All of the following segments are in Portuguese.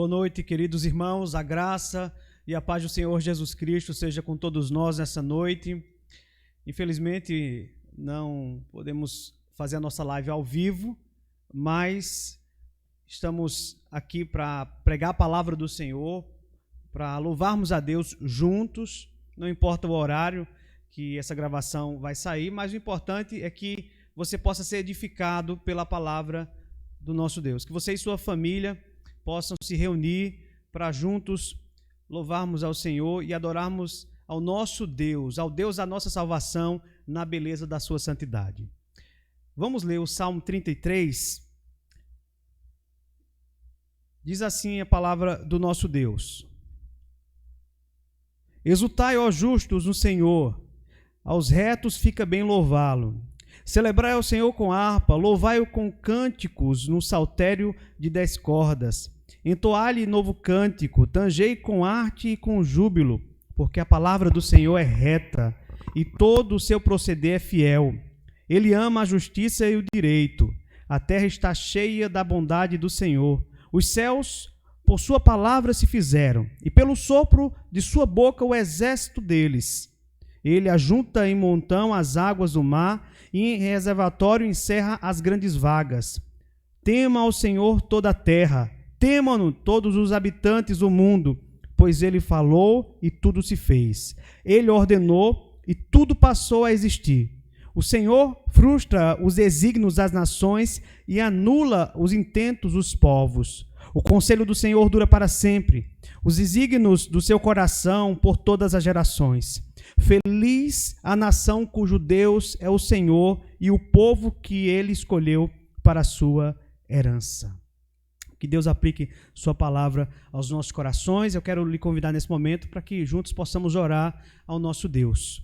Boa noite, queridos irmãos, a graça e a paz do Senhor Jesus Cristo seja com todos nós nessa noite. Infelizmente, não podemos fazer a nossa live ao vivo, mas estamos aqui para pregar a palavra do Senhor, para louvarmos a Deus juntos, não importa o horário que essa gravação vai sair, mas o importante é que você possa ser edificado pela palavra do nosso Deus, que você e sua família possam se reunir para juntos louvarmos ao Senhor e adorarmos ao nosso Deus, ao Deus da nossa salvação, na beleza da sua santidade. Vamos ler o Salmo 33. Diz assim a palavra do nosso Deus: Exultai, ó justos, no Senhor, aos retos fica bem louvá-lo. Celebrai ao Senhor com harpa, louvai-o com cânticos no saltério de 10 cordas. Entoai-lhe novo cântico, tangei com arte e com júbilo, porque a palavra do Senhor é reta e todo o seu proceder é fiel. Ele ama a justiça e o direito. A terra está cheia da bondade do Senhor. Os céus, por sua palavra, se fizeram, e pelo sopro de sua boca o exército deles. Ele ajunta em montão as águas do mar, e em reservatório encerra as grandes vagas. Tema ao Senhor toda a terra, temam-no todos os habitantes do mundo, pois ele falou e tudo se fez. Ele ordenou e tudo passou a existir. O Senhor frustra os desígnios das nações e anula os intentos dos povos. O conselho do Senhor dura para sempre, os desígnios do seu coração por todas as gerações. Feliz a nação cujo Deus é o Senhor e o povo que ele escolheu para a sua herança. Que Deus aplique sua palavra aos nossos corações. Eu quero lhe convidar nesse momento para que juntos possamos orar ao nosso Deus.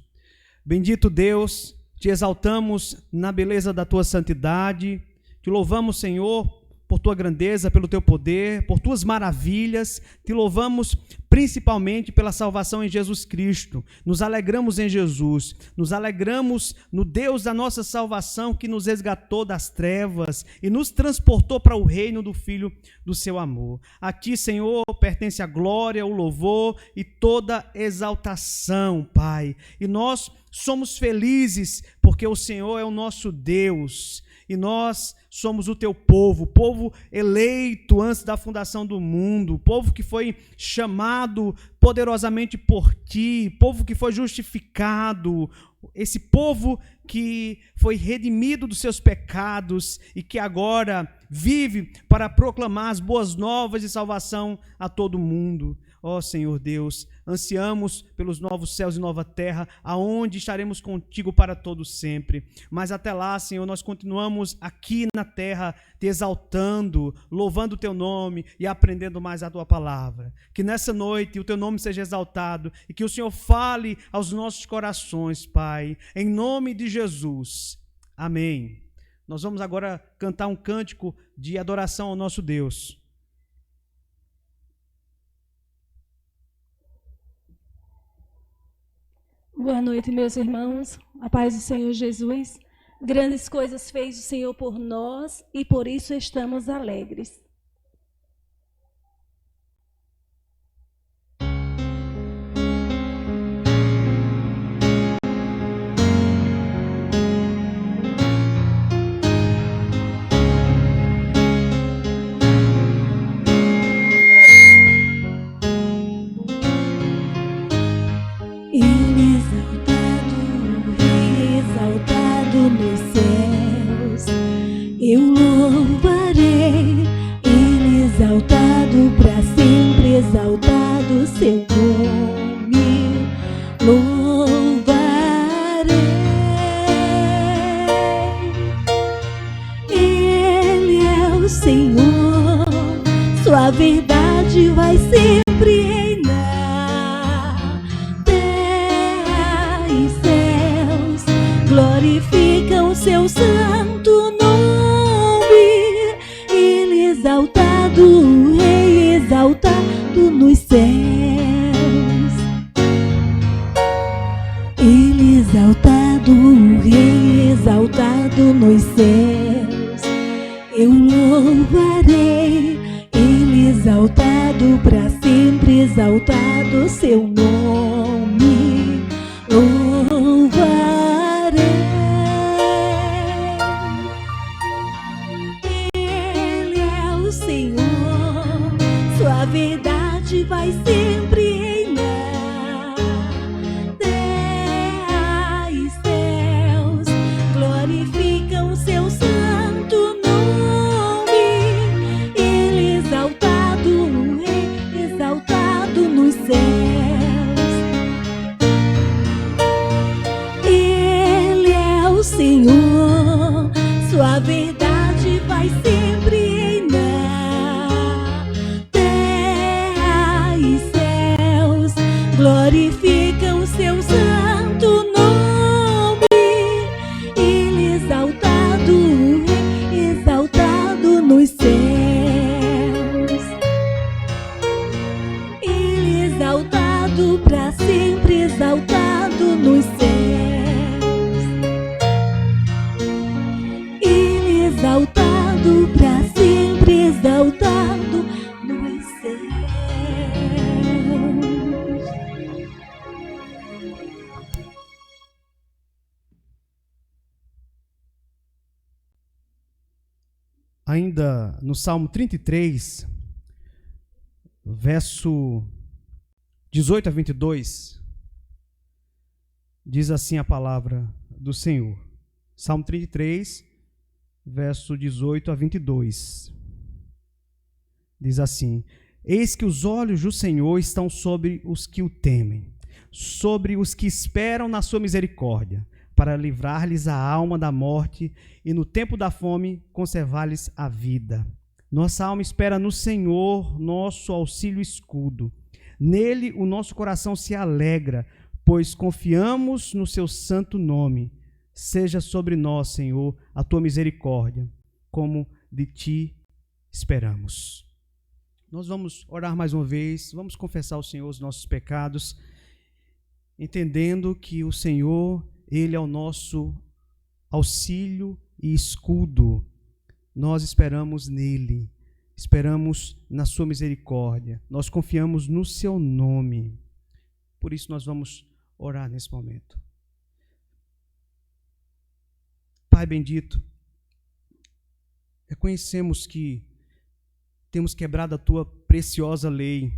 Bendito Deus, te exaltamos na beleza da tua santidade, te louvamos, Senhor, por tua grandeza, pelo teu poder, por tuas maravilhas, te louvamos principalmente pela salvação em Jesus Cristo. Nos alegramos em Jesus, nos alegramos no Deus da nossa salvação que nos resgatou das trevas e nos transportou para o reino do Filho do seu amor. A ti, Senhor, pertence a glória, o louvor e toda exaltação, Pai. E nós somos felizes porque o Senhor é o nosso Deus. E nós somos o teu povo, povo eleito antes da fundação do mundo, povo que foi chamado poderosamente por ti, povo que foi justificado, esse povo que foi redimido dos seus pecados e que agora vive para proclamar as boas novas de salvação a todo mundo. Ó Senhor Deus, ansiamos pelos novos céus e nova terra, aonde estaremos contigo para todo sempre. Mas até lá, Senhor, nós continuamos aqui na terra, te exaltando, louvando o teu nome e aprendendo mais a tua palavra. Que nessa noite o teu nome seja exaltado e que o Senhor fale aos nossos corações, Pai, em nome de Jesus. Amém. Nós vamos agora cantar um cântico de adoração ao nosso Deus. Boa noite, meus irmãos. A paz do Senhor Jesus. Grandes coisas fez o Senhor por nós e por isso estamos alegres. Nos céus, eu louvarei, Ele exaltado para sempre, exaltado seu nome, louvarei. Ele é o Senhor, sua verdade vai sempre reinar. Terra e céus glorificam seu santo nome. Ele exaltado, Rei exaltado nos céus. exaltado seu nome, louvarei. Ele é o Senhor, sua verdade vai sempre reinar. Terra e céus glorificam seu santo nome. Ele exaltado, o Rei exaltado nos céus. Ele é o Senhor, sua verdade vai sempre reinar. Terra e céus glorificam seu santo nome. Ele exaltado, o Rei exaltado nos céus. Ele exaltado para sempre, exaltado nos céus. Ele exaltado para sempre, exaltado nos céus. Ainda no Salmo 33, verso 18 a 22, diz assim a palavra do Senhor. Salmo 33, verso 18 a 22. Diz assim: Eis que os olhos do Senhor estão sobre os que o temem, sobre os que esperam na sua misericórdia, para livrar-lhes a alma da morte e no tempo da fome conservar-lhes a vida. Nossa alma espera no Senhor, nosso auxílio e escudo. Nele o nosso coração se alegra, pois confiamos no seu santo nome. Seja sobre nós, Senhor, a tua misericórdia, como de ti esperamos. Nós vamos orar mais uma vez, vamos confessar ao Senhor os nossos pecados, entendendo que o Senhor, Ele é o nosso auxílio e escudo. Nós esperamos nele, esperamos na sua misericórdia, nós confiamos no seu nome. Por isso nós vamos orar nesse momento. Pai bendito, reconhecemos que temos quebrado a tua preciosa lei,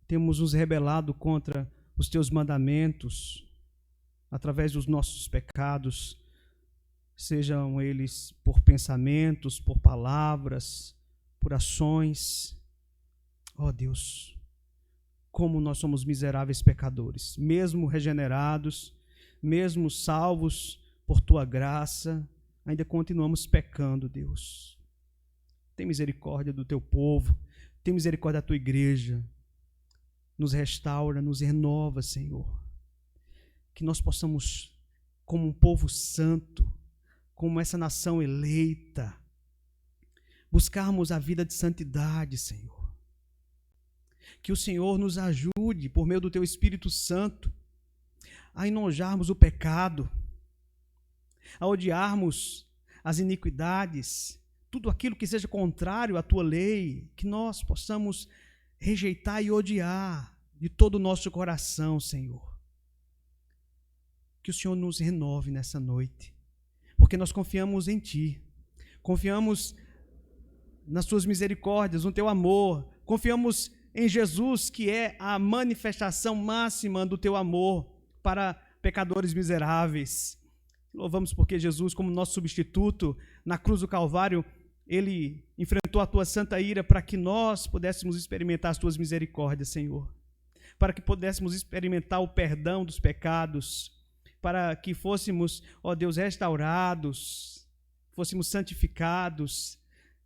temos nos rebelado contra os teus mandamentos, através dos nossos pecados, sejam eles por pensamentos, por palavras, por ações. Ó Deus, como nós somos miseráveis pecadores, mesmo regenerados, mesmo salvos por tua graça, ainda continuamos pecando, Deus. Tem misericórdia do teu povo, tem misericórdia da tua igreja, nos restaura, nos renova, Senhor. Que nós possamos, como um povo santo, como essa nação eleita, buscarmos a vida de santidade, Senhor. Que o Senhor nos ajude, por meio do teu Espírito Santo, a enojarmos o pecado, a odiarmos as iniquidades, tudo aquilo que seja contrário à tua lei, que nós possamos rejeitar e odiar de todo o nosso coração, Senhor. Que o Senhor nos renove nessa noite, porque nós confiamos em Ti, confiamos nas Tuas misericórdias, no Teu amor, confiamos em Jesus, que é a manifestação máxima do Teu amor para pecadores miseráveis. Louvamos porque Jesus, como nosso substituto, na cruz do Calvário, Ele enfrentou a Tua santa ira para que nós pudéssemos experimentar as Tuas misericórdias, Senhor, para que pudéssemos experimentar o perdão dos pecados, para que fôssemos, ó Deus, restaurados, fôssemos santificados.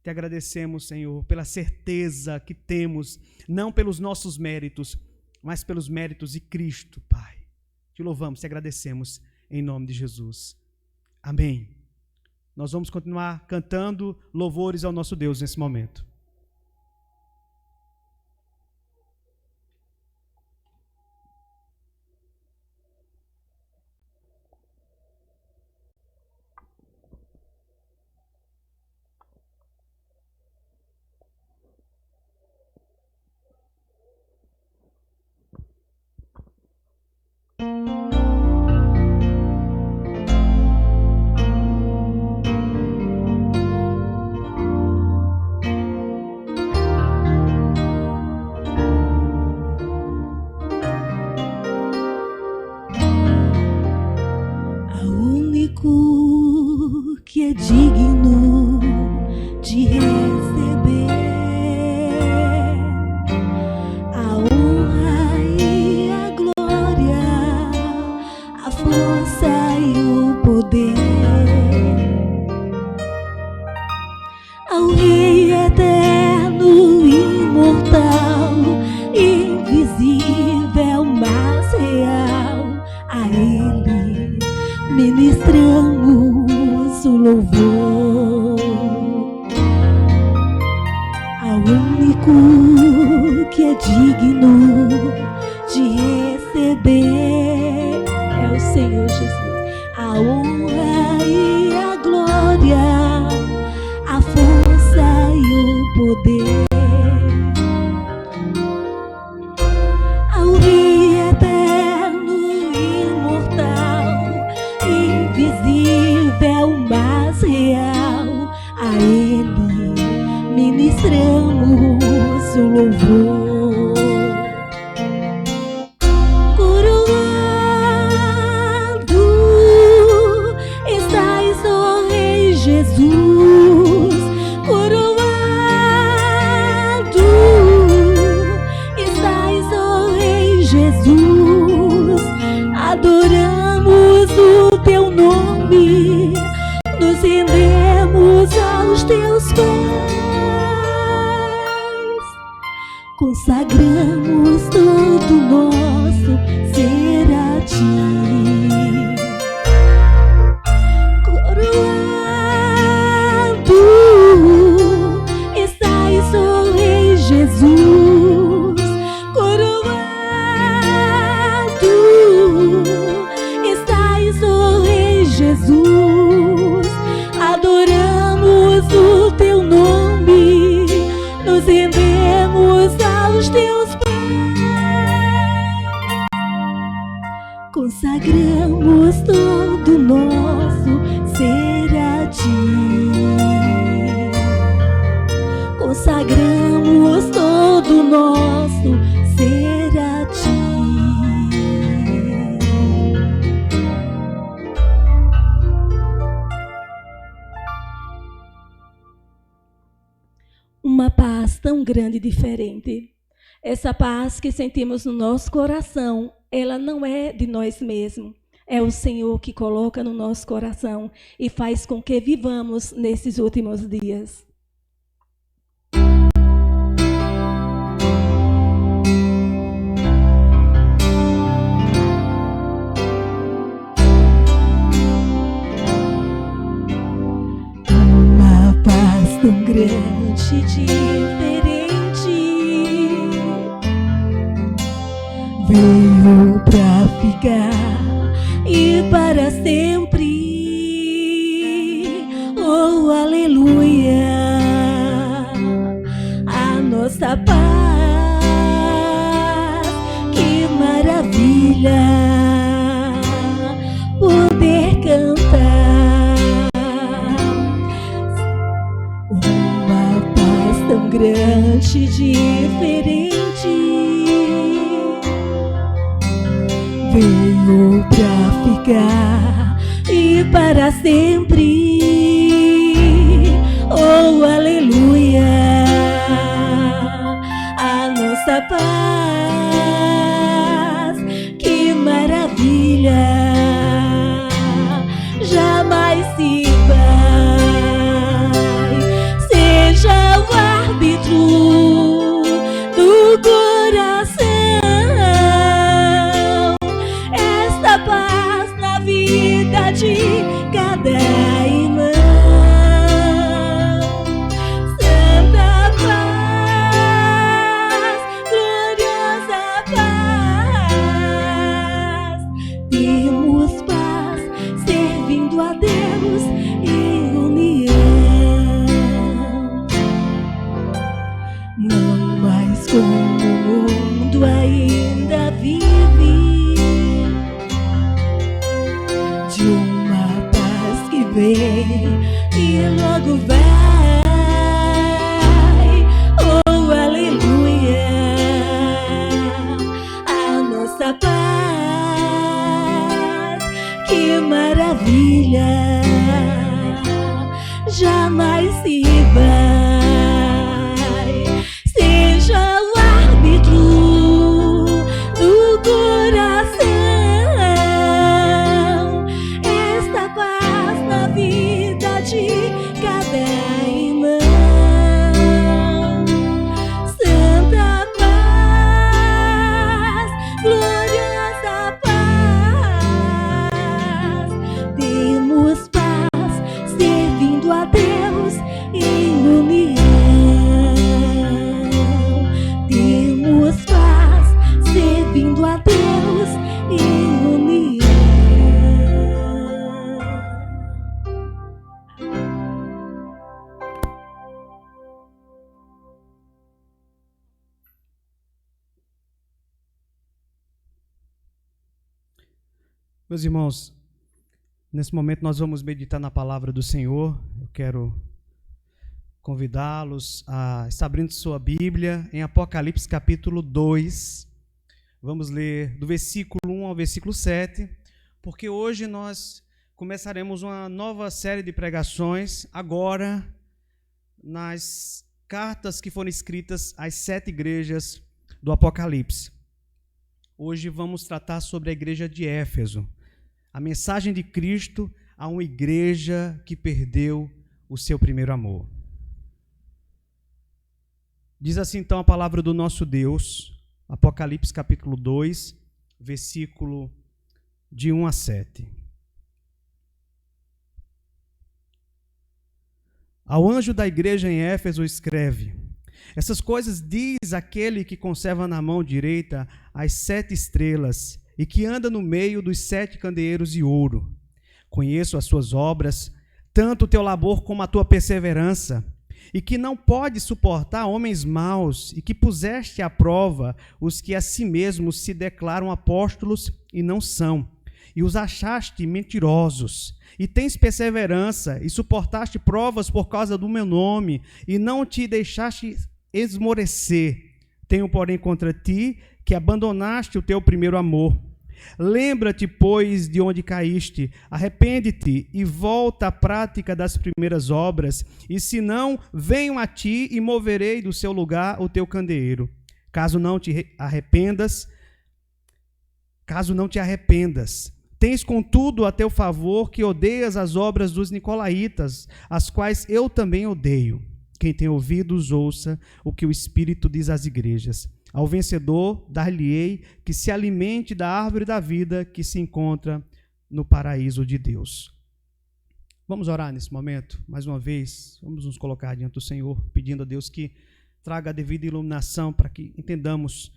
Te agradecemos, Senhor, pela certeza que temos, não pelos nossos méritos, mas pelos méritos de Cristo, Pai. Te louvamos, te agradecemos, em nome de Jesus. Amém. Nós vamos continuar cantando louvores ao nosso Deus nesse momento. único que é digno de receber a honra e a glória, a força e o poder, ao Rei eterno, imortal, invisível, mas real, a Ele ministramos o louvor, ao único que é digno de receber, é o Senhor Jesus, a honra e a glória, a força e o poder, ao Rei eterno, imortal, invisível, mas real, a Ele ministramos o louvor. Coroado estás, ó Rei Jesus, coroado estás, ó Rei Jesus, adoramos o teu nome, nos rendemos aos teus pés, consagramos todo o nosso ser a ti. Coroado estás, ó Rei Jesus, coroado estás, ó Rei Jesus, adoramos o teu nome, nos rendemos aos teus pés, consagramos todo o nosso ser a ti, consagramos todo o nosso ser a ti. Uma paz tão grande e diferente. Essa paz que sentimos no nosso coração, ela não é de nós mesmos. É o Senhor que coloca no nosso coração e faz com que vivamos nesses últimos dias. Uma paz tão grande e diferente veio pra ficar e para sempre. Oh, aleluia! A nossa paz, que maravilha poder cantar. Uma paz tão grande e diferente veio pra ficar e para sempre. Oh, aleluia! A nossa paz, que maravilha, jamais se vai. Seja o árbitro do coração, esta paz na vida de cada irmão. Santa paz, gloriosa Meus irmãos, nesse momento nós vamos meditar na palavra do Senhor. Eu quero convidá-los a estar abrindo sua Bíblia em Apocalipse capítulo 2. Vamos ler do versículo 1 ao versículo 7, porque hoje nós começaremos uma nova série de pregações, agora nas cartas que foram escritas às 7 igrejas do Apocalipse. Hoje vamos tratar sobre a igreja de Éfeso, a mensagem de Cristo a uma igreja que perdeu o seu primeiro amor. Diz assim então a palavra do nosso Deus, Apocalipse capítulo 2, versículo de 1 a 7. Ao anjo da igreja em Éfeso escreve: essas coisas diz aquele que conserva na mão direita as 7 estrelas e que anda no meio dos 7 candeeiros de ouro. Conheço as suas obras, tanto o teu labor como a tua perseverança, e que não pode suportar homens maus, e que puseste à prova os que a si mesmos se declaram apóstolos e não são, e os achaste mentirosos. E tens perseverança, e suportaste provas por causa do meu nome, e não te deixaste esmorecer. Tenho, porém, contra ti que abandonaste o teu primeiro amor. Lembra-te, pois, de onde caíste, arrepende-te e volta à prática das primeiras obras, e se não, venho a ti e moverei do seu lugar o teu candeeiro. Caso não te arrependas, tens, contudo, a teu favor que odeias as obras dos nicolaítas, as quais eu também odeio. Quem tem ouvidos, ouça o que o Espírito diz às igrejas. Ao vencedor, dar-lhe-ei que se alimente da árvore da vida que se encontra no paraíso de Deus. Vamos orar nesse momento, mais uma vez, vamos nos colocar diante do Senhor, pedindo a Deus que traga a devida iluminação para que entendamos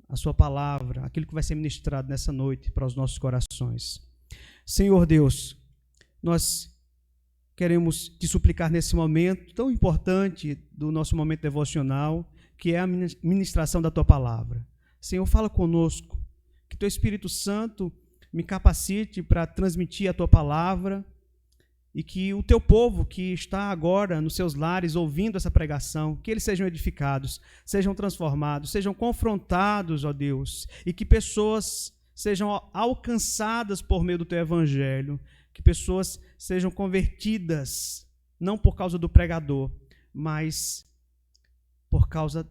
a sua palavra, aquilo que vai ser ministrado nessa noite para os nossos corações. Senhor Deus, nós queremos te suplicar nesse momento tão importante do nosso momento devocional, que é a ministração da tua palavra. Senhor, fala conosco, que teu Espírito Santo me capacite para transmitir a tua palavra e que o teu povo que está agora nos seus lares ouvindo essa pregação, que eles sejam edificados, sejam transformados, sejam confrontados, ó Deus, e que pessoas sejam alcançadas por meio do teu evangelho, que pessoas sejam convertidas, não por causa do pregador, mas por causa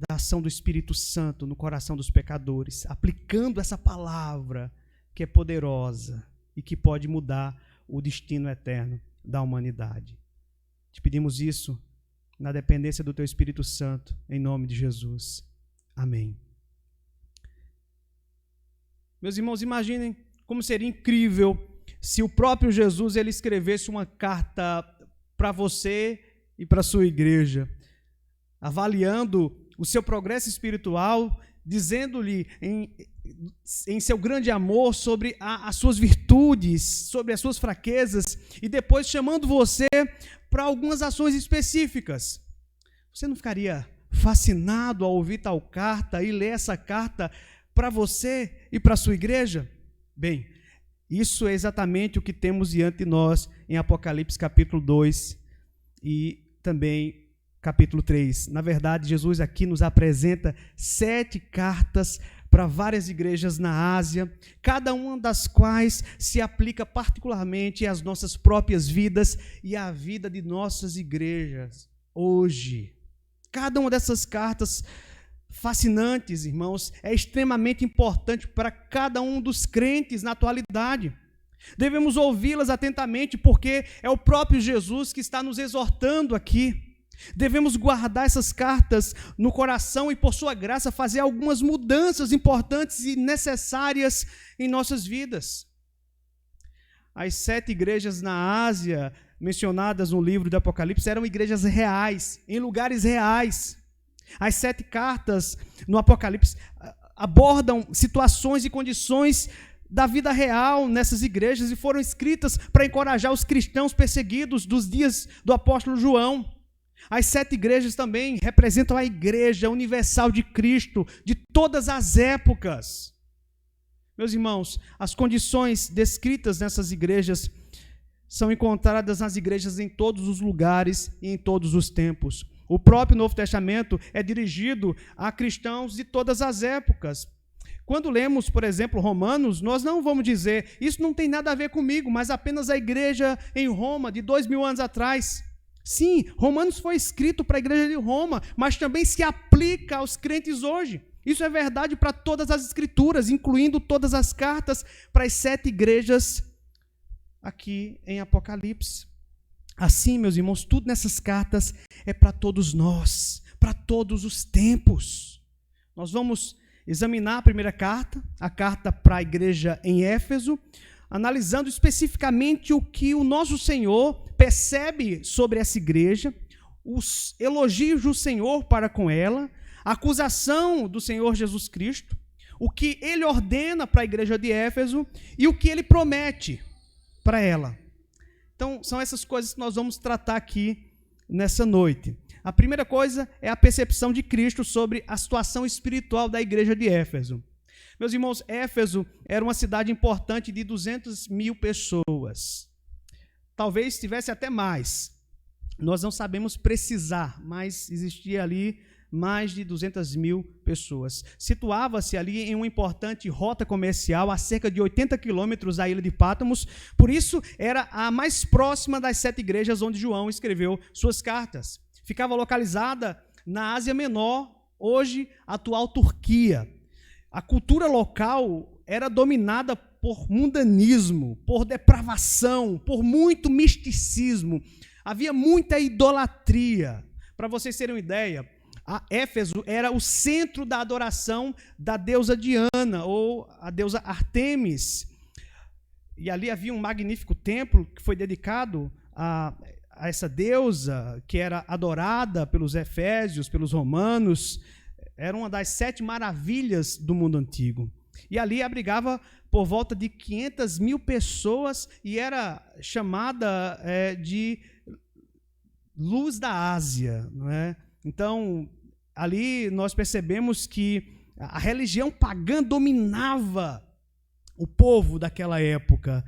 da ação do Espírito Santo no coração dos pecadores, aplicando essa palavra que é poderosa e que pode mudar o destino eterno da humanidade. Te pedimos isso na dependência do teu Espírito Santo, em nome de Jesus. Amém. Meus irmãos, imaginem como seria incrível se o próprio Jesus ele escrevesse uma carta para você e para a sua igreja, avaliando o seu progresso espiritual, dizendo-lhe em seu grande amor sobre as suas virtudes, sobre as suas fraquezas, e depois chamando você para algumas ações específicas. Você não ficaria fascinado ao ouvir tal carta e ler essa carta para você e para a sua igreja? Bem, isso é exatamente o que temos diante de nós em Apocalipse capítulo 2 e também capítulo 3. Na verdade, Jesus aqui nos apresenta 7 cartas para várias igrejas na Ásia, cada uma das quais se aplica particularmente às nossas próprias vidas e à vida de nossas igrejas hoje. Cada uma dessas cartas fascinantes, irmãos, é extremamente importante para cada um dos crentes na atualidade. Devemos ouvi-las atentamente, porque é o próprio Jesus que está nos exortando aqui. Devemos guardar essas cartas no coração e, por sua graça, fazer algumas mudanças importantes e necessárias em nossas vidas. As 7 igrejas na Ásia, mencionadas no livro do Apocalipse, eram igrejas reais, em lugares reais. As 7 cartas no Apocalipse abordam situações e condições da vida real nessas igrejas e foram escritas para encorajar os cristãos perseguidos dos dias do apóstolo João. As 7 igrejas também representam a igreja universal de Cristo de todas as épocas. Meus irmãos, as condições descritas nessas igrejas são encontradas nas igrejas em todos os lugares e em todos os tempos. O próprio Novo Testamento é dirigido a cristãos de todas as épocas. Quando lemos, por exemplo, Romanos, nós não vamos dizer, isso não tem nada a ver comigo, mas apenas a igreja em Roma, de 2000 anos atrás. Sim, Romanos foi escrito para a igreja de Roma, mas também se aplica aos crentes hoje. Isso é verdade para todas as escrituras, incluindo todas as cartas para as 7 igrejas aqui em Apocalipse. Assim, meus irmãos, tudo nessas cartas é para todos nós, para todos os tempos. Nós vamos examinar a primeira carta, a carta para a igreja em Éfeso, analisando especificamente o que o nosso Senhor percebe sobre essa igreja, os elogios do Senhor para com ela, a acusação do Senhor Jesus Cristo, o que ele ordena para a igreja de Éfeso e o que ele promete para ela. Então, são essas coisas que nós vamos tratar aqui nessa noite. A primeira coisa é a percepção de Cristo sobre a situação espiritual da igreja de Éfeso. Meus irmãos, Éfeso era uma cidade importante de 200 mil pessoas. Talvez tivesse até mais. Nós não sabemos precisar, mas existia ali mais de 200 mil pessoas. Situava-se ali em uma importante rota comercial a cerca de 80 quilômetros da ilha de Pátmos, por isso era a mais próxima das 7 igrejas onde João escreveu suas cartas. Ficava localizada na Ásia Menor, hoje atual Turquia. A cultura local era dominada por mundanismo, por depravação, por muito misticismo. Havia muita idolatria. Para vocês terem uma ideia, Éfeso era o centro da adoração da deusa Diana, ou a deusa Artemis. E ali havia um magnífico templo que foi dedicado a essa deusa, que era adorada pelos efésios, pelos romanos. Era uma das 7 maravilhas do mundo antigo. E ali abrigava por volta de 500 mil pessoas e era chamada de Luz da Ásia, não é? Então, ali nós percebemos que a religião pagã dominava o povo daquela época.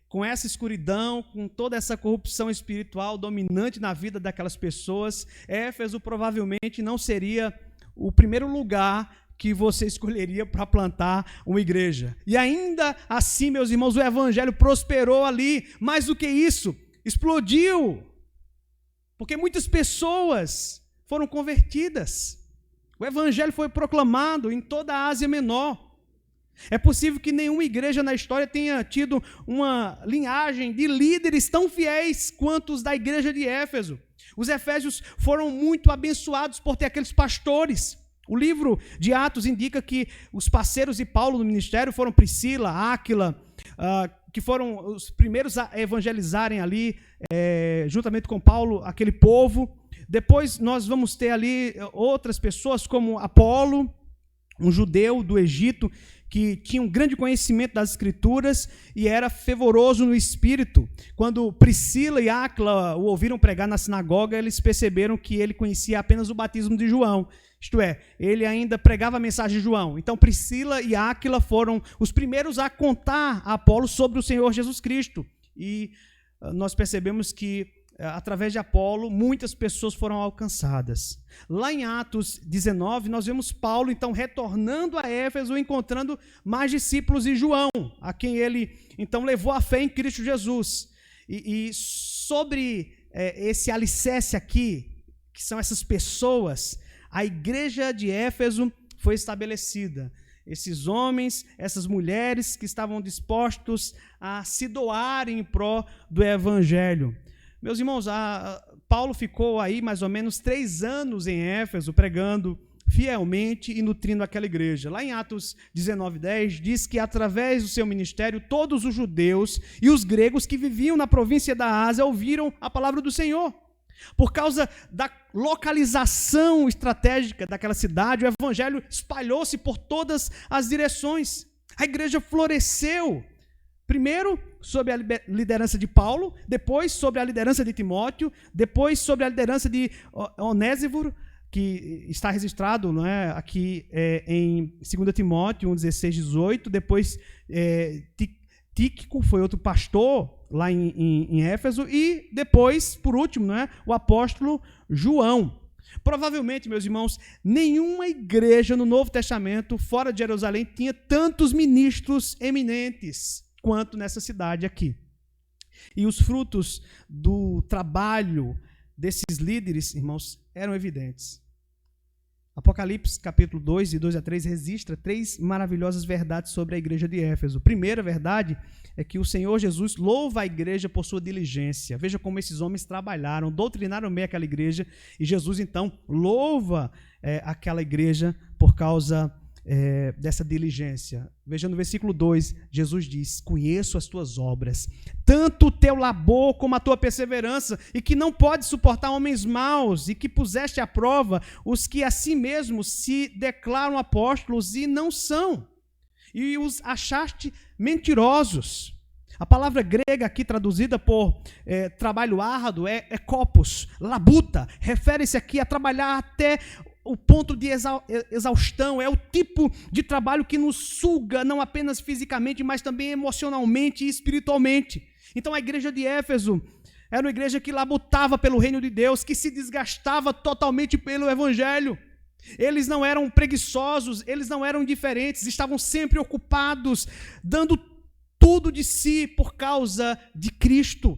Com essa escuridão, com toda essa corrupção espiritual dominante na vida daquelas pessoas, Éfeso provavelmente não seria o primeiro lugar que você escolheria para plantar uma igreja. E ainda assim, meus irmãos, o evangelho prosperou ali. Mais do que isso, explodiu. Porque muitas pessoas foram convertidas. O evangelho foi proclamado em toda a Ásia Menor. É possível que nenhuma igreja na história tenha tido uma linhagem de líderes tão fiéis quanto os da igreja de Éfeso. Os efésios foram muito abençoados por ter aqueles pastores. O livro de Atos indica que os parceiros de Paulo no ministério foram Priscila, Áquila, que foram os primeiros a evangelizarem ali, juntamente com Paulo, aquele povo. Depois nós vamos ter ali outras pessoas como Apolo, um judeu do Egito, que tinha um grande conhecimento das Escrituras e era fervoroso no espírito. Quando Priscila e Áquila o ouviram pregar na sinagoga, eles perceberam que ele conhecia apenas o batismo de João. Isto é, ele ainda pregava a mensagem de João. Então Priscila e Áquila foram os primeiros a contar a Apolo sobre o Senhor Jesus Cristo. E nós percebemos que através de Apolo, muitas pessoas foram alcançadas. Lá em Atos 19, nós vemos Paulo, então, retornando a Éfeso, encontrando mais discípulos de João, a quem ele, então, levou a fé em Cristo Jesus. E sobre esse alicerce aqui, que são essas pessoas, a igreja de Éfeso foi estabelecida. Esses homens, essas mulheres que estavam dispostos a se doarem em prol do evangelho. Meus irmãos, Paulo ficou aí mais ou menos 3 anos em Éfeso, pregando fielmente e nutrindo aquela igreja. Lá em Atos 19:10, diz que através do seu ministério, todos os judeus e os gregos que viviam na província da Ásia ouviram a palavra do Senhor. Por causa da localização estratégica daquela cidade, o evangelho espalhou-se por todas as direções. A igreja floresceu. Primeiro, sob a liderança de Paulo, depois, sob a liderança de Timóteo, depois, sob a liderança de Onésiforo, que está registrado, não é, aqui em 2 Timóteo 1, 16, 18. Depois, Tíquico foi outro pastor lá em Éfeso. E depois, por último, não é, o apóstolo João. Provavelmente, meus irmãos, nenhuma igreja no Novo Testamento, fora de Jerusalém, tinha tantos ministros eminentes quanto nessa cidade aqui. E os frutos do trabalho desses líderes, irmãos, eram evidentes. Apocalipse, capítulo 2, de 2 a 3, registra 3 maravilhosas verdades sobre a igreja de Éfeso. Primeira verdade é que o Senhor Jesus louva a igreja por sua diligência. Veja como esses homens trabalharam, doutrinaram bem aquela igreja, e Jesus, então, louva aquela igreja por causa dessa diligência. Veja no versículo 2, Jesus diz: conheço as tuas obras, tanto o teu labor como a tua perseverança, e que não pode suportar homens maus, e que puseste à prova os que a si mesmos se declaram apóstolos e não são, e os achaste mentirosos. A palavra grega aqui traduzida por trabalho árduo é kopos, labuta, refere-se aqui a trabalhar até o ponto de exaustão. É o tipo de trabalho que nos suga, não apenas fisicamente, mas também emocionalmente e espiritualmente. Então a igreja de Éfeso era uma igreja que labutava pelo reino de Deus, que se desgastava totalmente pelo evangelho. Eles não eram preguiçosos, eles não eram indiferentes, estavam sempre ocupados, dando tudo de si por causa de Cristo,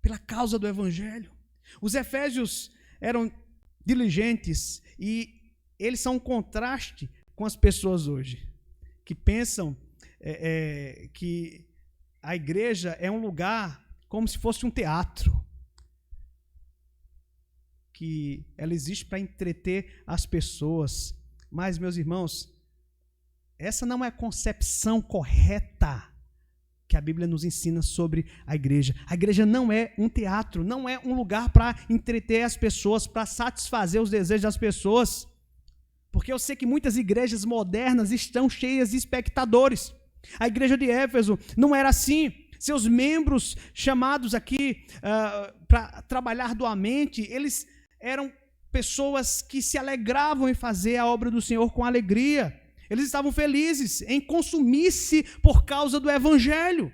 pela causa do evangelho. Os efésios eram diligentes, e eles são um contraste com as pessoas hoje, que pensam que a igreja é um lugar como se fosse um teatro, que ela existe para entreter as pessoas. Mas, meus irmãos, essa não é a concepção correta que a Bíblia nos ensina sobre a igreja. A igreja não é um teatro, não é um lugar para entreter as pessoas, para satisfazer os desejos das pessoas. Porque eu sei que muitas igrejas modernas estão cheias de espectadores. A igreja de Éfeso não era assim. Seus membros, chamados aqui para trabalhar arduamente, eles eram pessoas que se alegravam em fazer a obra do Senhor com alegria. Eles estavam felizes em consumir-se por causa do evangelho.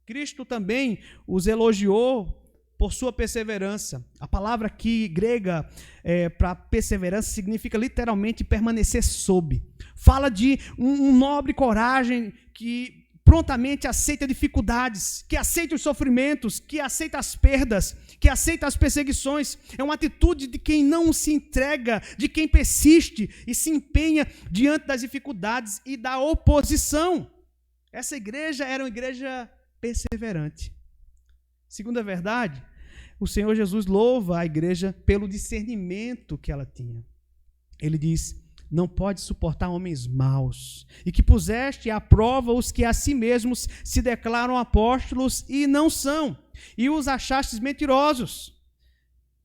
Cristo também os elogiou por sua perseverança. A palavra aqui grega para perseverança significa literalmente permanecer sob. Fala de um nobre coragem que prontamente aceita dificuldades, que aceita os sofrimentos, que aceita as perdas, que aceita as perseguições. É uma atitude de quem não se entrega, de quem persiste e se empenha diante das dificuldades e da oposição. Essa igreja era uma igreja perseverante. Segunda verdade, o Senhor Jesus louva a igreja pelo discernimento que ela tinha. Ele diz: não pode suportar homens maus, e que puseste à prova os que a si mesmos se declaram apóstolos e não são, e os achastes mentirosos.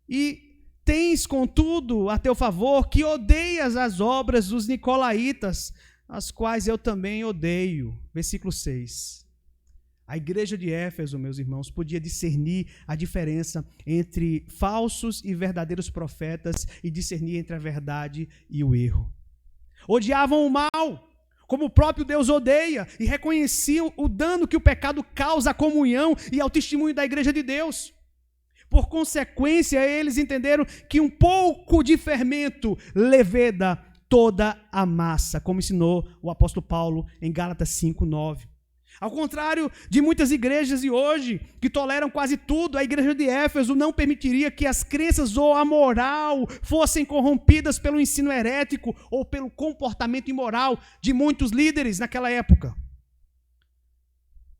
E tens, contudo, a teu favor, que odeias as obras dos nicolaítas, as quais eu também odeio. Versículo 6. A igreja de Éfeso, meus irmãos, podia discernir a diferença entre falsos e verdadeiros profetas e discernir entre a verdade e o erro. Odiavam o mal, como o próprio Deus odeia, e reconheciam o dano que o pecado causa à comunhão e ao testemunho da igreja de Deus. Por consequência, eles entenderam que um pouco de fermento leveda toda a massa, como ensinou o apóstolo Paulo em Gálatas 5:9. Ao contrário de muitas igrejas de hoje, que toleram quase tudo, a igreja de Éfeso não permitiria que as crenças ou a moral fossem corrompidas pelo ensino herético ou pelo comportamento imoral de muitos líderes naquela época.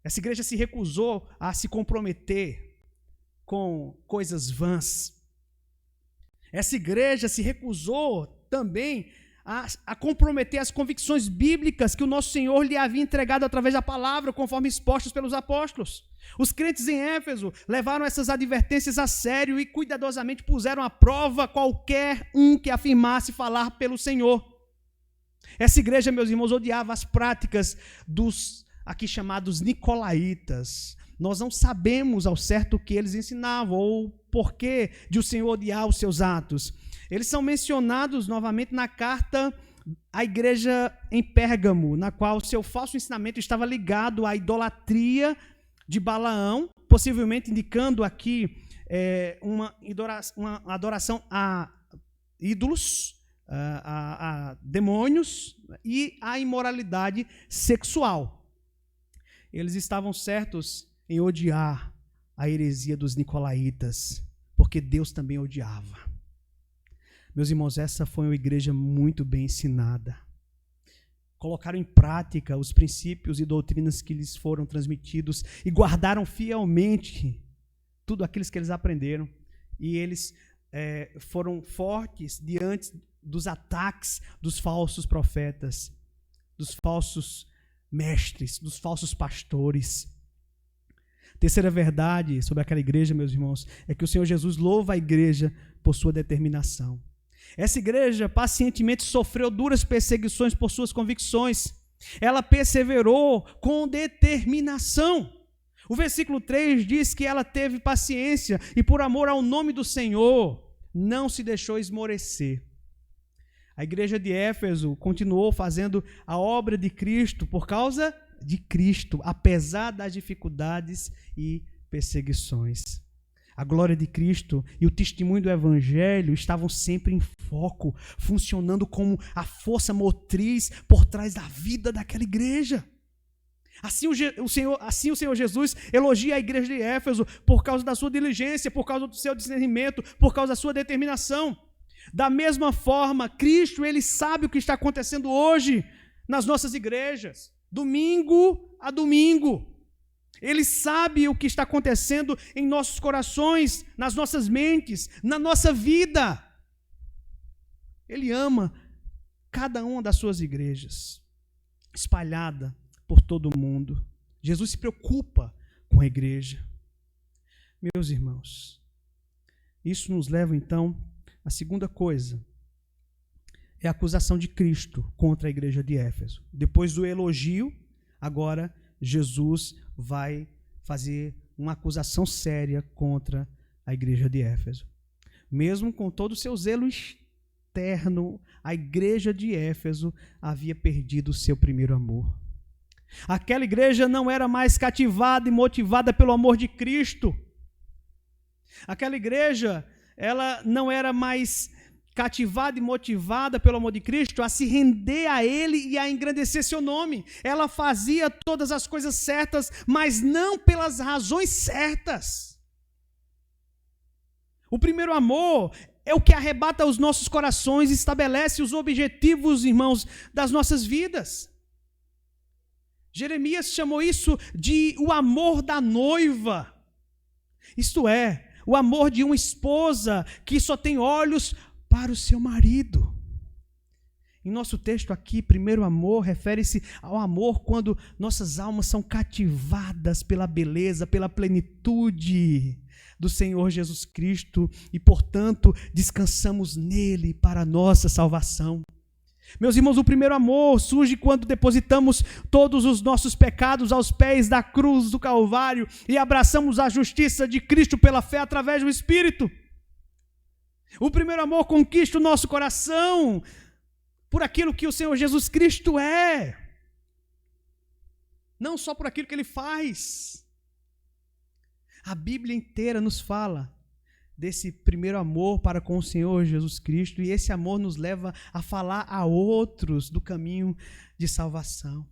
Essa igreja se recusou a se comprometer com coisas vãs. Essa igreja se recusou também a comprometer as convicções bíblicas que o nosso Senhor lhe havia entregado através da palavra, conforme expostas pelos apóstolos. Os crentes em Éfeso levaram essas advertências a sério e cuidadosamente puseram à prova qualquer um que afirmasse falar pelo Senhor. Essa igreja, meus irmãos, odiava as práticas dos aqui chamados nicolaítas. Nós não sabemos ao certo o que eles ensinavam, ou porquê de o Senhor odiar os seus atos. Eles são mencionados novamente na carta à igreja em Pérgamo, na qual seu falso ensinamento estava ligado à idolatria de Balaão, possivelmente indicando aqui uma adoração a ídolos, a demônios e a imoralidade sexual. Eles estavam certos em odiar a heresia dos nicolaítas, porque Deus também odiava. Meus irmãos, essa foi uma igreja muito bem ensinada. Colocaram em prática os princípios e doutrinas que lhes foram transmitidos e guardaram fielmente tudo aquilo que eles aprenderam. E eles foram fortes diante dos ataques dos falsos profetas, dos falsos mestres, dos falsos pastores. Terceira verdade sobre aquela igreja, meus irmãos, é que o Senhor Jesus louva a igreja por sua determinação. Essa igreja pacientemente sofreu duras perseguições por suas convicções. Ela perseverou com determinação. O versículo 3 diz que ela teve paciência e por amor ao nome do Senhor não se deixou esmorecer. A igreja de Éfeso continuou fazendo a obra de Cristo por causa de Cristo, apesar das dificuldades e perseguições. A glória de Cristo e o testemunho do Evangelho estavam sempre em foco, funcionando como a força motriz por trás da vida daquela igreja. Assim o Senhor Jesus elogia a igreja de Éfeso por causa da sua diligência, por causa do seu discernimento, por causa da sua determinação. Da mesma forma, Cristo, ele sabe o que está acontecendo hoje nas nossas igrejas, domingo a domingo. Ele sabe o que está acontecendo em nossos corações, nas nossas mentes, na nossa vida. Ele ama cada uma das suas igrejas, espalhada por todo o mundo. Jesus se preocupa com a igreja. Meus irmãos, isso nos leva então à segunda coisa. É a acusação de Cristo contra a igreja de Éfeso. Depois do elogio, agora Jesus vai fazer uma acusação séria contra a igreja de Éfeso. Mesmo com todo o seu zelo externo, a igreja de Éfeso havia perdido o seu primeiro amor. Aquela igreja não era mais cativada e motivada pelo amor de Cristo. Aquela igreja, ela não era mais cativada e motivada pelo amor de Cristo a se render a Ele e a engrandecer seu nome. Ela fazia todas as coisas certas, mas não pelas razões certas. O primeiro amor é o que arrebata os nossos corações e estabelece os objetivos, irmãos, das nossas vidas. Jeremias chamou isso de o amor da noiva. Isto é, o amor de uma esposa que só tem olhos para o seu marido. Em nosso texto aqui, primeiro amor refere-se ao amor quando nossas almas são cativadas pela beleza, pela plenitude do Senhor Jesus Cristo e, portanto, descansamos nele para a nossa salvação. Meus irmãos, o primeiro amor surge quando depositamos todos os nossos pecados aos pés da cruz do Calvário e abraçamos a justiça de Cristo pela fé através do Espírito. O primeiro amor conquista o nosso coração por aquilo que o Senhor Jesus Cristo é, não só por aquilo que Ele faz. A Bíblia inteira nos fala desse primeiro amor para com o Senhor Jesus Cristo, e esse amor nos leva a falar a outros do caminho de salvação.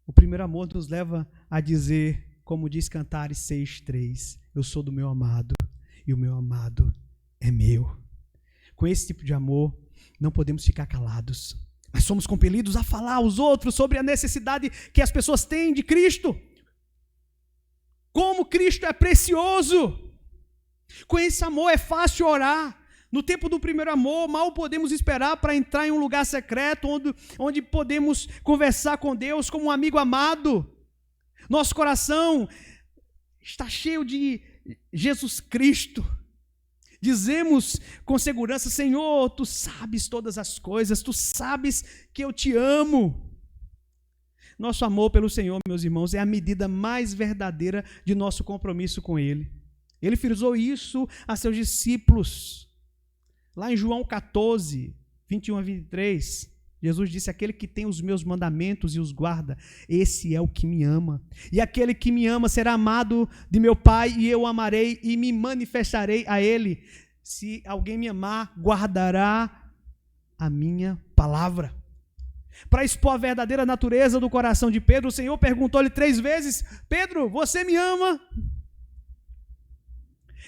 O primeiro amor nos leva a dizer, como diz Cantares 6:3, eu sou do meu amado e o meu amado é meu. Com esse tipo de amor, não podemos ficar calados, mas somos compelidos a falar aos outros sobre a necessidade que as pessoas têm de Cristo. Como Cristo é precioso. Com esse amor é fácil orar. No tempo do primeiro amor, mal podemos esperar para entrar em um lugar secreto onde podemos conversar com Deus como um amigo amado. Nosso coração está cheio de Jesus Cristo. Dizemos com segurança, Senhor, Tu sabes todas as coisas, Tu sabes que eu Te amo. Nosso amor pelo Senhor, meus irmãos, é a medida mais verdadeira de nosso compromisso com Ele. Ele frisou isso a seus discípulos. Lá em João 14, 21 a 23, Jesus disse: aquele que tem os meus mandamentos e os guarda, esse é o que me ama. E aquele que me ama será amado de meu Pai, e eu o amarei e me manifestarei a ele. Se alguém me amar, guardará a minha palavra. Para expor a verdadeira natureza do coração de Pedro, o Senhor perguntou-lhe 3 vezes: Pedro, você me ama?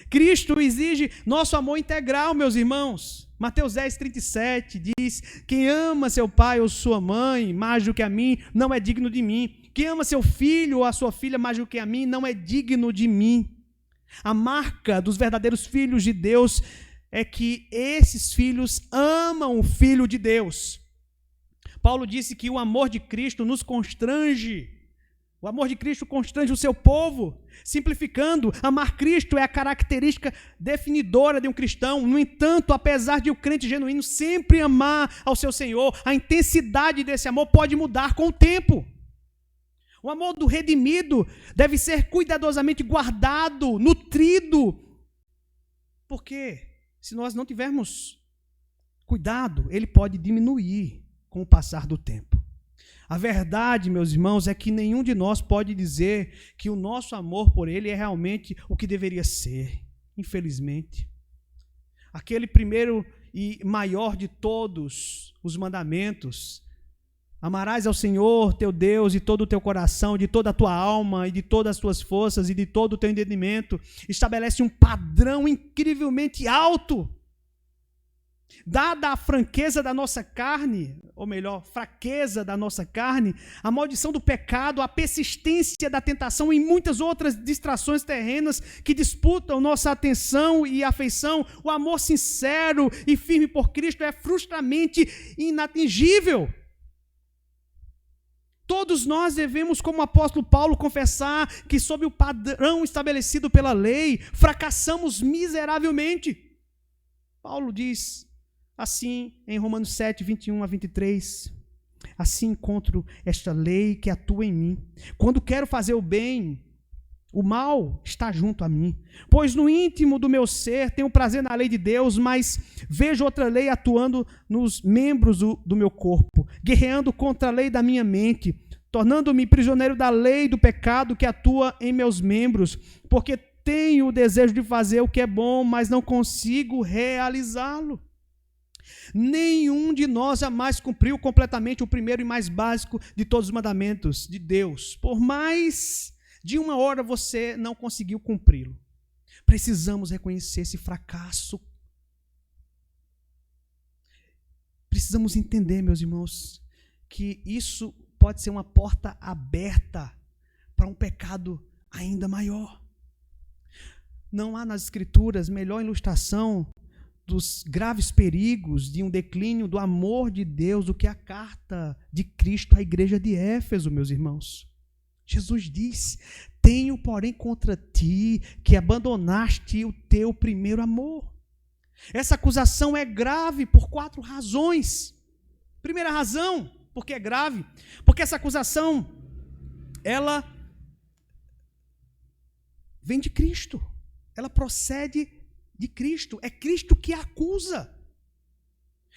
Cristo exige nosso amor integral, meus irmãos. Mateus 10, 37 diz: quem ama seu pai ou sua mãe mais do que a mim, não é digno de mim. Quem ama seu filho ou a sua filha mais do que a mim, não é digno de mim. A marca dos verdadeiros filhos de Deus é que esses filhos amam o Filho de Deus. Paulo disse que o amor de Cristo nos constrange. O amor de Cristo constrange o seu povo. Simplificando, amar Cristo é a característica definidora de um cristão. No entanto, apesar de o crente genuíno sempre amar ao seu Senhor, a intensidade desse amor pode mudar com o tempo. O amor do redimido deve ser cuidadosamente guardado, nutrido. Porque se nós não tivermos cuidado, ele pode diminuir com o passar do tempo. A verdade, meus irmãos, é que nenhum de nós pode dizer que o nosso amor por ele é realmente o que deveria ser, infelizmente. Aquele primeiro e maior de todos os mandamentos: amarás ao Senhor teu Deus de todo o teu coração, de toda a tua alma e de todas as tuas forças e de todo o teu entendimento, estabelece um padrão incrivelmente alto. Dada a franqueza da nossa carne, ou melhor, fraqueza da nossa carne, a maldição do pecado, a persistência da tentação e muitas outras distrações terrenas que disputam nossa atenção e afeição, o amor sincero e firme por Cristo é frustramente inatingível. Todos nós devemos, como o apóstolo Paulo, confessar que sob o padrão estabelecido pela lei, fracassamos miseravelmente. Paulo diz assim em Romanos 7, 21 a 23, assim encontro esta lei que atua em mim. Quando quero fazer o bem, o mal está junto a mim. Pois no íntimo do meu ser tenho prazer na lei de Deus, mas vejo outra lei atuando nos membros do meu corpo, guerreando contra a lei da minha mente, tornando-me prisioneiro da lei do pecado que atua em meus membros, porque tenho o desejo de fazer o que é bom, mas não consigo realizá-lo. Nenhum de nós jamais cumpriu completamente o primeiro e mais básico de todos os mandamentos de Deus. Por mais de uma hora você não conseguiu cumpri-lo. Precisamos reconhecer esse fracasso. Precisamos entender, meus irmãos, que isso pode ser uma porta aberta para um pecado ainda maior. Não há nas Escrituras melhor ilustração dos graves perigos de um declínio do amor de Deus do que a carta de Cristo à igreja de Éfeso, meus irmãos. Jesus diz: tenho, porém, contra ti que abandonaste o teu primeiro amor. Essa acusação é grave por 4 razões. Primeira razão, porque é grave, porque essa acusação, ela vem de Cristo, ela procede de Cristo, é Cristo que acusa.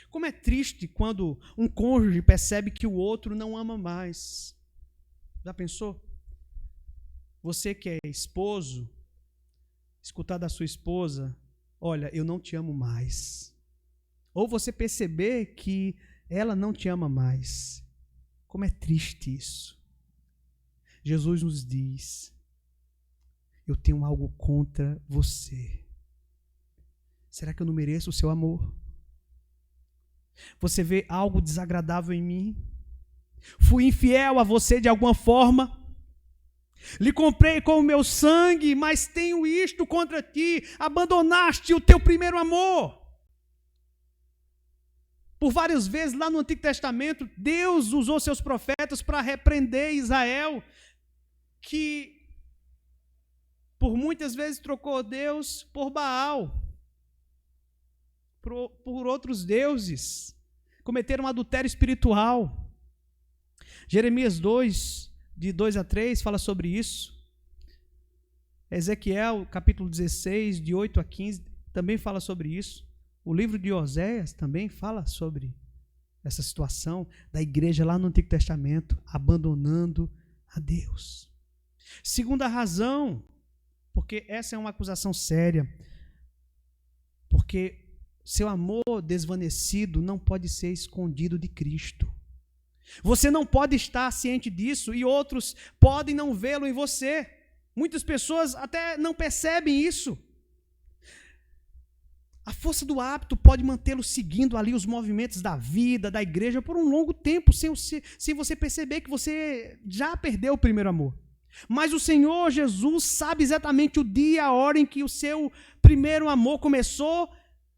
Como é triste quando um cônjuge percebe que o outro não ama mais. Já pensou? Você que é esposo, escutar da sua esposa: olha, eu não te amo mais. Ou você perceber que ela não te ama mais. Como é triste isso. Jesus nos diz: eu tenho algo contra você. Será que eu não mereço o seu amor? Você vê algo desagradável em mim? Fui infiel a você de alguma forma? Lhe comprei com o meu sangue, mas tenho isto contra ti: abandonaste o teu primeiro amor. Por várias vezes lá no Antigo Testamento, Deus usou seus profetas para repreender Israel, que por muitas vezes trocou Deus por Baal, por outros deuses, cometeram adultério espiritual. Jeremias 2, de 2 a 3, fala sobre isso. Ezequiel, capítulo 16, de 8 a 15, também fala sobre isso. O livro de Oséias também fala sobre essa situação da igreja lá no Antigo Testamento, abandonando a Deus. Segunda razão, porque essa é uma acusação séria, porque seu amor desvanecido não pode ser escondido de Cristo. Você não pode estar ciente disso e outros podem não vê-lo em você. Muitas pessoas até não percebem isso. A força do hábito pode mantê-lo seguindo ali os movimentos da vida, da igreja, por um longo tempo, sem você perceber que você já perdeu o primeiro amor. Mas o Senhor Jesus sabe exatamente o dia e a hora em que o seu primeiro amor começou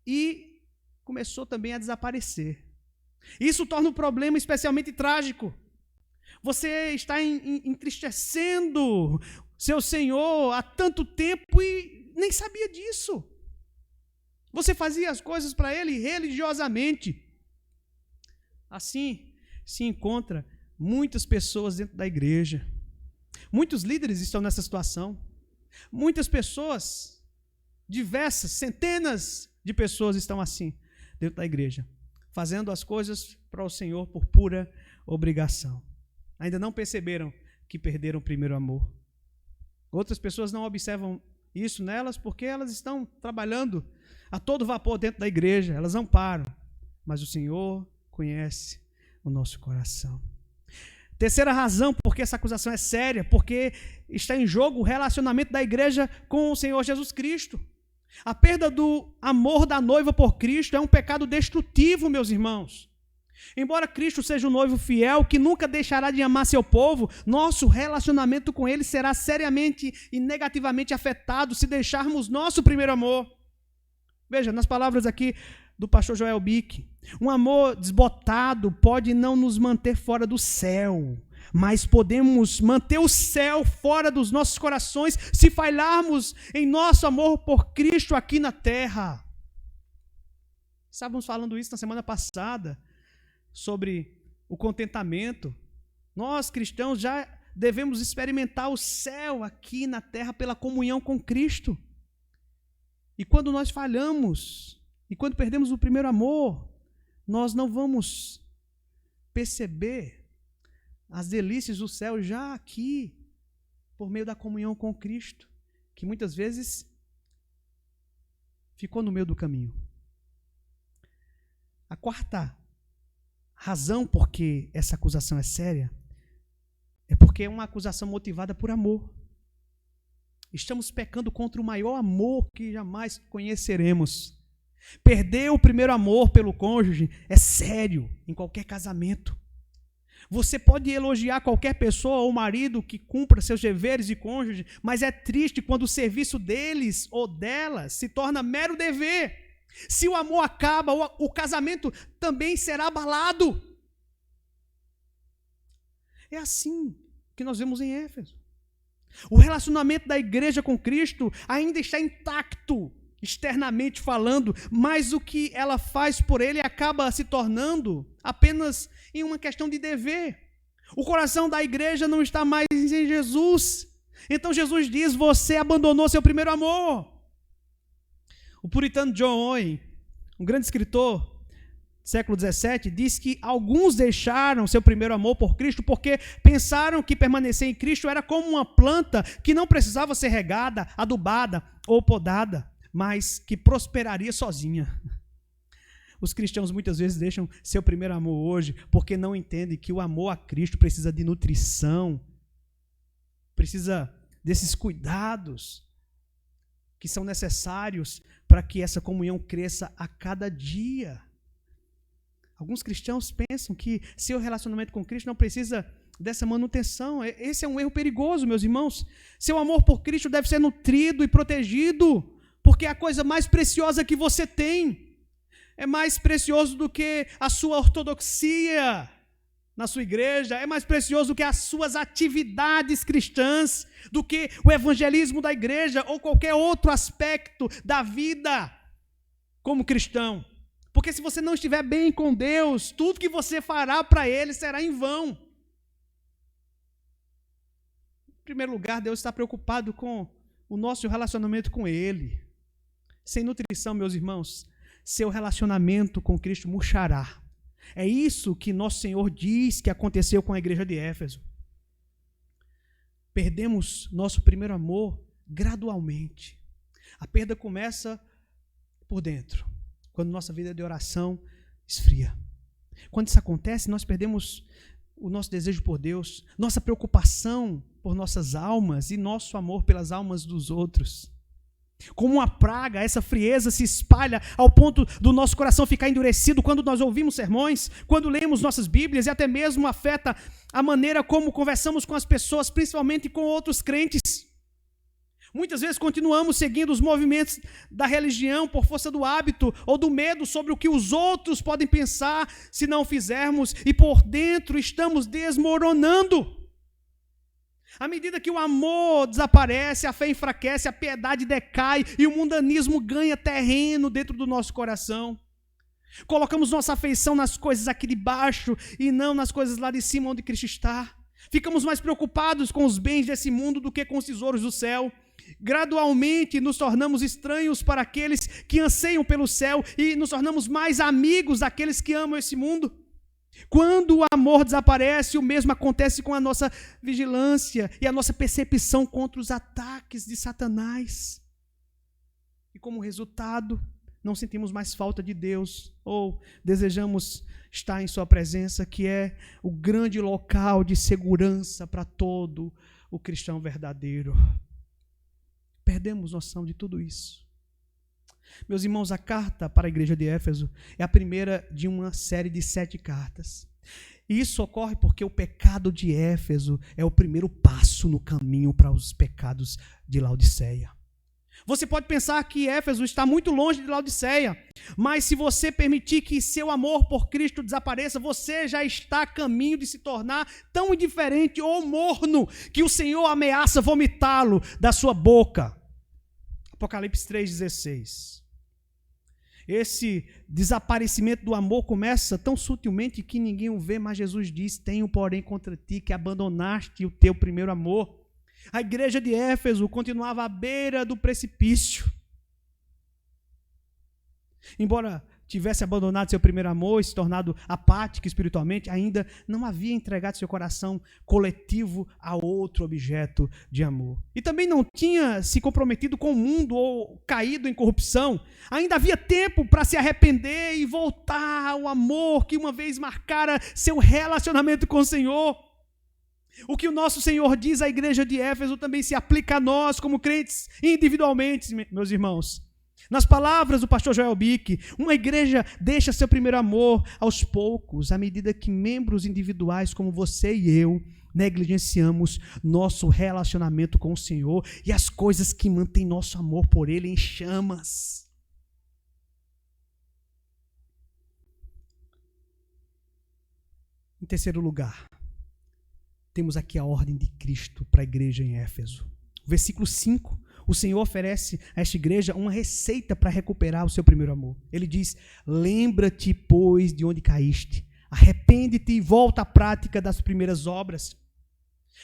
e começou também a desaparecer. Isso torna o problema especialmente trágico. Você está entristecendo seu Senhor há tanto tempo e nem sabia disso. Você fazia as coisas para Ele religiosamente. Assim se encontra muitas pessoas dentro da igreja. Muitos líderes estão nessa situação. Muitas pessoas, diversas, centenas de pessoas estão assim dentro da igreja, fazendo as coisas para o Senhor por pura obrigação. Ainda não perceberam que perderam o primeiro amor. Outras pessoas não observam isso nelas porque elas estão trabalhando a todo vapor dentro da igreja, elas não param. Mas o Senhor conhece o nosso coração. Terceira razão porque essa acusação é séria, porque está em jogo o relacionamento da igreja com o Senhor Jesus Cristo. A perda do amor da noiva por Cristo é um pecado destrutivo, meus irmãos. Embora Cristo seja um noivo fiel que nunca deixará de amar seu povo, nosso relacionamento com Ele será seriamente e negativamente afetado se deixarmos nosso primeiro amor. Veja, nas palavras aqui do pastor Joel Bick, um amor desbotado pode não nos manter fora do céu, mas podemos manter o céu fora dos nossos corações se falharmos em nosso amor por Cristo aqui na terra. Estávamos falando isso na semana passada, sobre o contentamento. Nós, cristãos, já devemos experimentar o céu aqui na terra pela comunhão com Cristo. E quando nós falhamos, e quando perdemos o primeiro amor, nós não vamos perceber as delícias do céu já aqui, por meio da comunhão com Cristo, que muitas vezes ficou no meio do caminho. A quarta razão por que essa acusação é séria é porque é uma acusação motivada por amor. Estamos pecando contra o maior amor que jamais conheceremos. Perder o primeiro amor pelo cônjuge é sério em qualquer casamento. Você pode elogiar qualquer pessoa ou marido que cumpra seus deveres de cônjuge, mas é triste quando o serviço deles ou delas se torna mero dever. Se o amor acaba, o casamento também será abalado. É assim que nós vemos em Éfeso. O relacionamento da igreja com Cristo ainda está intacto, externamente falando, mas o que ela faz por ele acaba se tornando apenas em uma questão de dever. O coração da igreja não está mais em Jesus. Então Jesus diz: você abandonou seu primeiro amor. O puritano John Owen, um grande escritor do século XVII, diz que alguns deixaram seu primeiro amor por Cristo porque pensaram que permanecer em Cristo era como uma planta que não precisava ser regada, adubada ou podada, mas que prosperaria sozinha. Os cristãos muitas vezes deixam seu primeiro amor hoje porque não entendem que o amor a Cristo precisa de nutrição, precisa desses cuidados que são necessários para que essa comunhão cresça a cada dia. Alguns cristãos pensam que seu relacionamento com Cristo não precisa dessa manutenção. Esse é um erro perigoso, meus irmãos. Seu amor por Cristo deve ser nutrido e protegido, porque é a coisa mais preciosa que você tem. É mais precioso do que a sua ortodoxia na sua igreja, é mais precioso do que as suas atividades cristãs, do que o evangelismo da igreja ou qualquer outro aspecto da vida como cristão. Porque se você não estiver bem com Deus, tudo que você fará para Ele será em vão. Em primeiro lugar, Deus está preocupado com o nosso relacionamento com Ele. Sem nutrição, meus irmãos, seu relacionamento com Cristo murchará. É isso que nosso Senhor diz que aconteceu com a igreja de Éfeso. Perdemos nosso primeiro amor gradualmente. A perda começa por dentro, quando nossa vida de oração esfria. Quando isso acontece, nós perdemos o nosso desejo por Deus, nossa preocupação por nossas almas e nosso amor pelas almas dos outros. Como uma praga, essa frieza se espalha ao ponto do nosso coração ficar endurecido quando nós ouvimos sermões, quando lemos nossas Bíblias, e até mesmo afeta a maneira como conversamos com as pessoas, principalmente com outros crentes. Muitas vezes continuamos seguindo os movimentos da religião por força do hábito ou do medo sobre o que os outros podem pensar se não o fizermos, e por dentro estamos desmoronando. À medida que o amor desaparece, a fé enfraquece, a piedade decai e o mundanismo ganha terreno dentro do nosso coração. Colocamos nossa afeição nas coisas aqui de baixo e não nas coisas lá de cima onde Cristo está. Ficamos mais preocupados com os bens desse mundo do que com os tesouros do céu. Gradualmente nos tornamos estranhos para aqueles que anseiam pelo céu e nos tornamos mais amigos daqueles que amam esse mundo. Quando o amor desaparece, o mesmo acontece com a nossa vigilância e a nossa percepção contra os ataques de Satanás. E como resultado, não sentimos mais falta de Deus ou desejamos estar em sua presença, que é o grande local de segurança para todo o cristão verdadeiro. Perdemos noção de tudo isso. Meus irmãos, a carta para a igreja de Éfeso é a primeira de uma série de 7 cartas. E isso ocorre porque o pecado de Éfeso é o primeiro passo no caminho para os pecados de Laodiceia. Você pode pensar que Éfeso está muito longe de Laodiceia, mas se você permitir que seu amor por Cristo desapareça, você já está a caminho de se tornar tão indiferente ou morno que o Senhor ameaça vomitá-lo da sua boca. Apocalipse 3,16. Esse desaparecimento do amor começa tão sutilmente que ninguém o vê, mas Jesus diz: tenho, porém, contra ti que abandonaste o teu primeiro amor. A igreja de Éfeso continuava à beira do precipício. Embora tivesse abandonado seu primeiro amor e se tornado apática espiritualmente, ainda não havia entregado seu coração coletivo a outro objeto de amor. E também não tinha se comprometido com o mundo ou caído em corrupção. Ainda havia tempo para se arrepender e voltar ao amor que uma vez marcara seu relacionamento com o Senhor. O que o nosso Senhor diz à igreja de Éfeso também se aplica a nós como crentes individualmente, meus irmãos. Nas palavras do pastor Joel Bick, uma igreja deixa seu primeiro amor aos poucos, à medida que membros individuais como você e eu negligenciamos nosso relacionamento com o Senhor e as coisas que mantêm nosso amor por Ele em chamas. Em terceiro lugar, temos aqui a ordem de Cristo para a igreja em Éfeso. Versículo 5. O Senhor oferece a esta igreja uma receita para recuperar o seu primeiro amor. Ele diz: lembra-te, pois, de onde caíste. Arrepende-te e volta à prática das primeiras obras.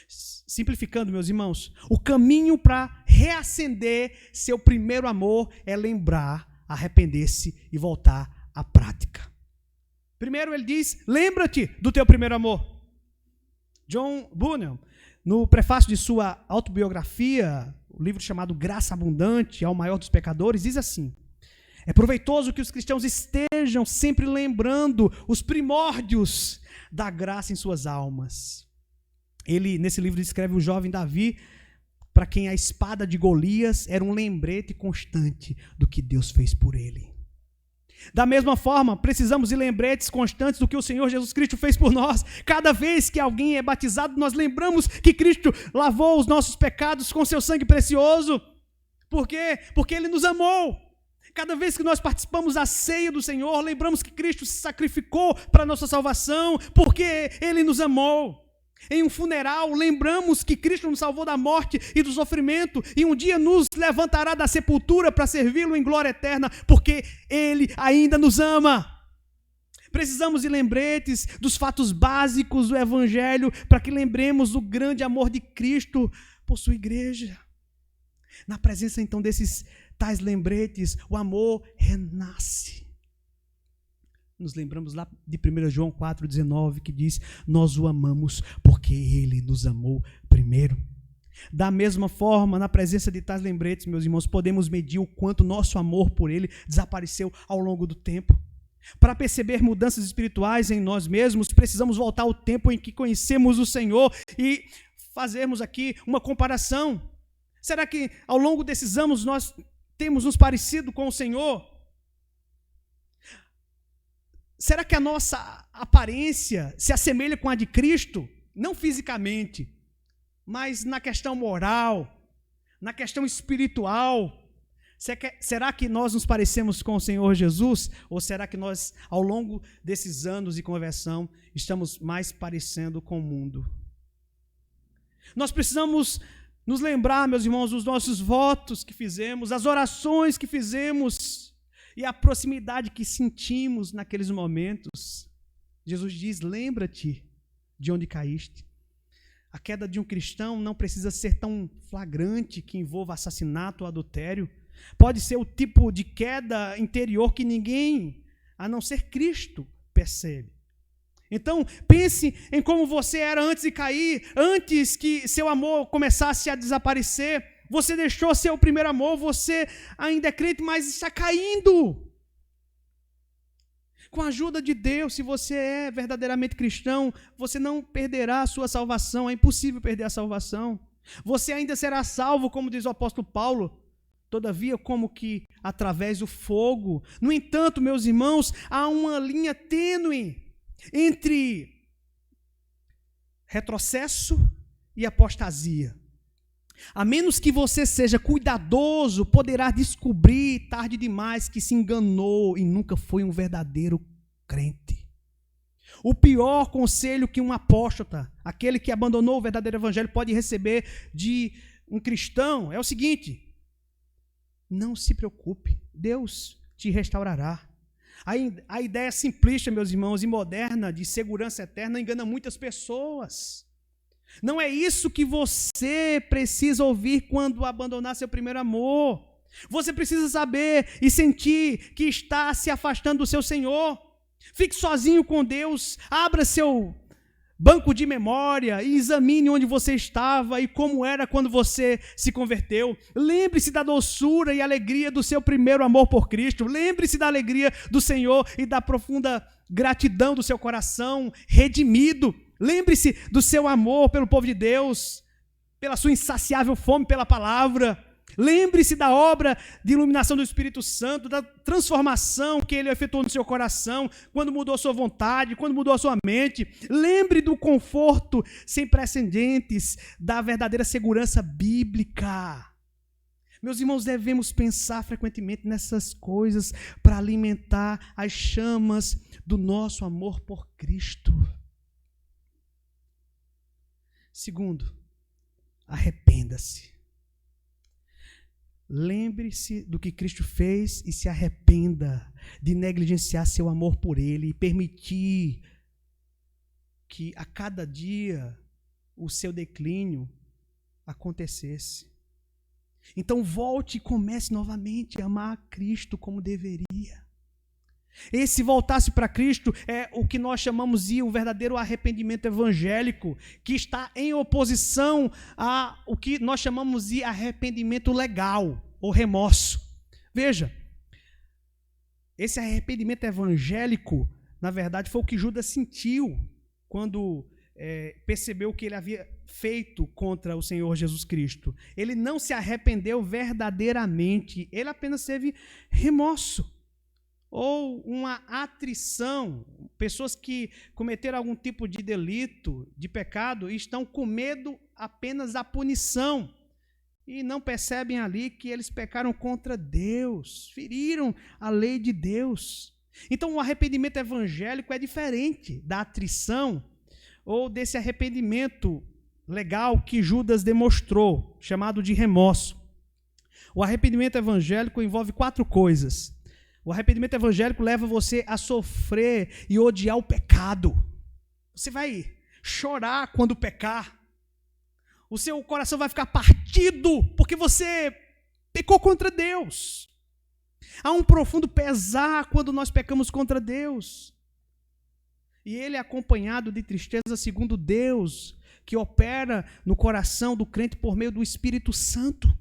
Simplificando, meus irmãos, o caminho para reacender seu primeiro amor é lembrar, arrepender-se e voltar à prática. Primeiro ele diz: lembra-te do teu primeiro amor. John Bunyan, no prefácio de sua autobiografia, o livro chamado Graça Abundante ao Maior dos Pecadores, diz assim: é proveitoso que os cristãos estejam sempre lembrando os primórdios da graça em suas almas. Ele, nesse livro, descreve o jovem Davi, para quem a espada de Golias era um lembrete constante do que Deus fez por ele. Da mesma forma, precisamos de lembretes constantes do que o Senhor Jesus Cristo fez por nós. Cada vez que alguém é batizado, nós lembramos que Cristo lavou os nossos pecados com seu sangue precioso. Por quê? Porque Ele nos amou. Cada vez que nós participamos da ceia do Senhor, lembramos que Cristo se sacrificou para a nossa salvação, porque Ele nos amou. Em um funeral, lembramos que Cristo nos salvou da morte e do sofrimento e um dia nos levantará da sepultura para servi-lo em glória eterna, porque Ele ainda nos ama. Precisamos de lembretes dos fatos básicos do Evangelho para que lembremos do grande amor de Cristo por sua igreja. Na presença, então, desses tais lembretes, o amor renasce. Nos lembramos lá de 1 João 4,19, que diz: nós o amamos porque ele nos amou primeiro. Da mesma forma, na presença de tais lembretes, meus irmãos, podemos medir o quanto nosso amor por ele desapareceu ao longo do tempo. Para perceber mudanças espirituais em nós mesmos, precisamos voltar ao tempo em que conhecemos o Senhor e fazermos aqui uma comparação. Será que ao longo desses anos nós temos nos parecido com o Senhor? Será que a nossa aparência se assemelha com a de Cristo? Não fisicamente, mas na questão moral, na questão espiritual. Será que nós nos parecemos com o Senhor Jesus? Ou será que nós, ao longo desses anos de conversão, estamos mais parecendo com o mundo? Nós precisamos nos lembrar, meus irmãos, dos nossos votos que fizemos, as orações que fizemos e a proximidade que sentimos naqueles momentos. Jesus diz: lembra-te de onde caíste. A queda de um cristão não precisa ser tão flagrante que envolva assassinato ou adultério. Pode ser o tipo de queda interior que ninguém, a não ser Cristo, percebe. Então, pense em como você era antes de cair, antes que seu amor começasse a desaparecer. Você deixou seu primeiro amor, você ainda é crente, mas está caindo. Com a ajuda de Deus, se você é verdadeiramente cristão, você não perderá a sua salvação, é impossível perder a salvação. Você ainda será salvo, como diz o apóstolo Paulo, todavia como que através do fogo. No entanto, meus irmãos, há uma linha tênue entre retrocesso e apostasia. A menos que você seja cuidadoso, poderá descobrir tarde demais que se enganou e nunca foi um verdadeiro crente. O pior conselho que um apóstata, aquele que abandonou o verdadeiro evangelho, pode receber de um cristão é o seguinte: não se preocupe, Deus te restaurará. A ideia simplista, meus irmãos, e moderna de segurança eterna engana muitas pessoas. Não é isso que você precisa ouvir quando abandonar seu primeiro amor. Você precisa saber e sentir que está se afastando do seu Senhor. Fique sozinho com Deus, abra seu banco de memória e examine onde você estava e como era quando você se converteu. Lembre-se da doçura e alegria do seu primeiro amor por Cristo. Lembre-se da alegria do Senhor e da profunda gratidão do seu coração redimido. Lembre-se do seu amor pelo povo de Deus, pela sua insaciável fome pela palavra. Lembre-se da obra de iluminação do Espírito Santo, da transformação que ele efetuou no seu coração, quando mudou a sua vontade, quando mudou a sua mente. Lembre do conforto sem precedentes, da verdadeira segurança bíblica. Meus irmãos, devemos pensar frequentemente nessas coisas para alimentar as chamas do nosso amor por Cristo. Segundo, arrependa-se. Lembre-se do que Cristo fez e se arrependa de negligenciar seu amor por Ele e permitir que a cada dia o seu declínio acontecesse. Então volte e comece novamente a amar a Cristo como deveria. Esse voltar-se para Cristo é o que nós chamamos de um verdadeiro arrependimento evangélico, que está em oposição ao que nós chamamos de arrependimento legal ou remorso. Veja, esse arrependimento evangélico, na verdade, foi o que Judas sentiu quando percebeu o que ele havia feito contra o Senhor Jesus Cristo. Ele não se arrependeu verdadeiramente, ele apenas teve remorso. Ou uma atrição, pessoas que cometeram algum tipo de delito, de pecado, e estão com medo apenas da punição, e não percebem ali que eles pecaram contra Deus, feriram a lei de Deus. Então o arrependimento evangélico é diferente da atrição, ou desse arrependimento legal que Judas demonstrou, chamado de remorso. O arrependimento evangélico envolve 4 coisas. O arrependimento evangélico leva você a sofrer e odiar o pecado. Você vai chorar quando pecar. O seu coração vai ficar partido, porque você Pecou contra Deus. Há um profundo pesar quando nós pecamos contra Deus. E ele é acompanhado de tristeza segundo Deus, que opera no coração do crente por meio do Espírito Santo.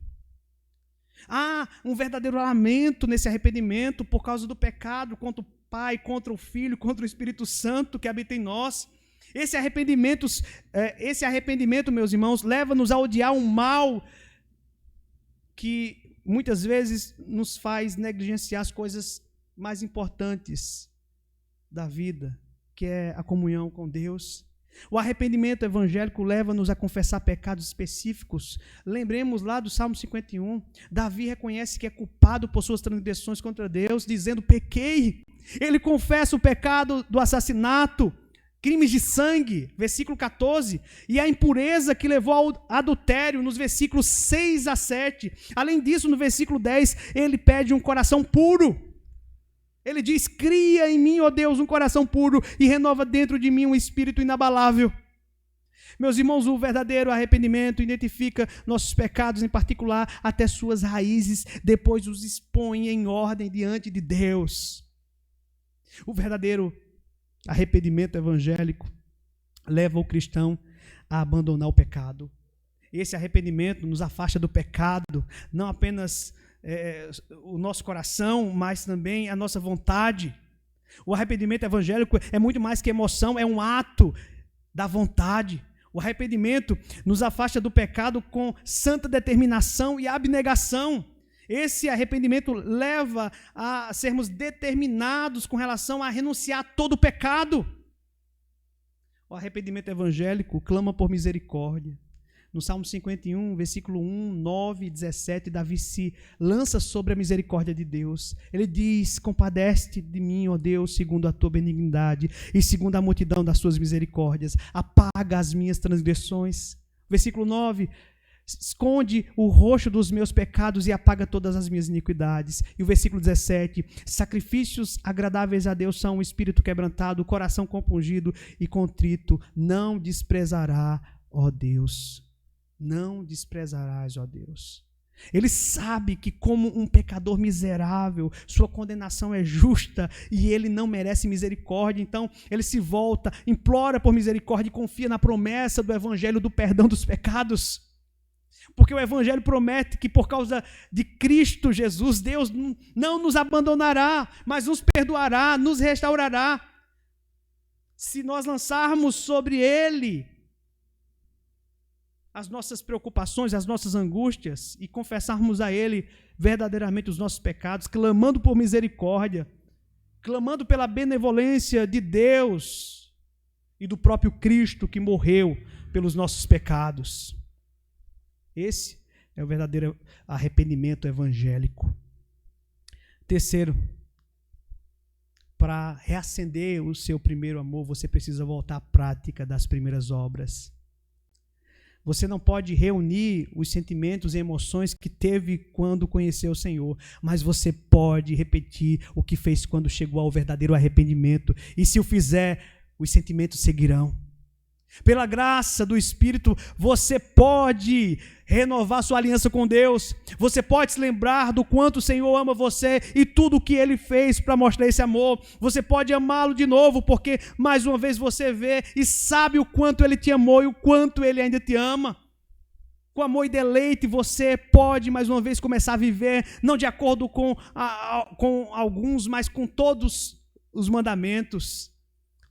Há um verdadeiro lamento nesse arrependimento por causa do pecado contra o Pai, contra o Filho, contra o Espírito Santo que habita em nós. Esse arrependimento, meus irmãos, leva-nos a odiar um mal que muitas vezes nos faz negligenciar as coisas mais importantes da vida, que é a comunhão com Deus. O arrependimento evangélico leva-nos a confessar pecados específicos. Lembremos lá do Salmo 51, Davi reconhece que é culpado por suas transgressões contra Deus, dizendo: pequei. Ele confessa o pecado do assassinato, crimes de sangue, versículo 14, e a impureza que levou ao adultério, nos versículos 6 a 7. Além disso, no versículo 10, ele pede um coração puro. Ele diz: cria em mim, ó Deus, um coração puro e renova dentro de mim um espírito inabalável. Meus irmãos, o verdadeiro arrependimento identifica nossos pecados, em particular, até suas raízes, depois os expõe em ordem diante de Deus. O verdadeiro arrependimento evangélico leva o cristão a abandonar o pecado. Esse arrependimento nos afasta do pecado, não apenas o nosso coração, mas também a nossa vontade. O arrependimento evangélico é muito mais que emoção, é um ato da vontade. O arrependimento nos afasta do pecado com santa determinação e abnegação. Esse arrependimento leva a sermos determinados com relação a renunciar a todo o pecado. O arrependimento evangélico clama por misericórdia. No Salmo 51, versículo 1, 9 e 17, Davi se lança sobre a misericórdia de Deus. Ele diz: compadece-te de mim, ó Deus, segundo a tua benignidade e segundo a multidão das suas misericórdias. Apaga as minhas transgressões. Versículo 9, esconde o rosto dos meus pecados e apaga todas as minhas iniquidades. E o versículo 17, sacrifícios agradáveis a Deus são o espírito quebrantado, o coração compungido e contrito. Não desprezará, ó Deus. Não desprezarás, ó Deus. Ele sabe que, como um pecador miserável, sua condenação é justa e ele não merece misericórdia. Então ele se volta, implora por misericórdia e confia na promessa do evangelho do perdão dos pecados. Porque o evangelho promete que, por causa de Cristo Jesus, Deus não nos abandonará, mas nos perdoará, nos restaurará. Se nós lançarmos sobre ele as nossas preocupações, as nossas angústias e confessarmos a ele verdadeiramente os nossos pecados, clamando por misericórdia, clamando pela benevolência de Deus e do próprio Cristo que morreu pelos nossos pecados. Esse é o verdadeiro arrependimento evangélico. Terceiro, para reacender o seu primeiro amor, você precisa voltar à prática das primeiras obras. Você não pode reunir os sentimentos e emoções que teve quando conheceu o Senhor, mas você pode repetir o que fez quando chegou ao verdadeiro arrependimento. E se o fizer, os sentimentos seguirão. Pela graça do Espírito, você pode renovar sua aliança com Deus. Você pode se lembrar do quanto o Senhor ama você e tudo o que Ele fez para mostrar esse amor. Você pode amá-lo de novo, porque mais uma vez você vê e sabe o quanto Ele te amou e o quanto Ele ainda te ama. Com amor e deleite, você pode mais uma vez começar a viver, não de acordo com alguns, mas com todos os mandamentos.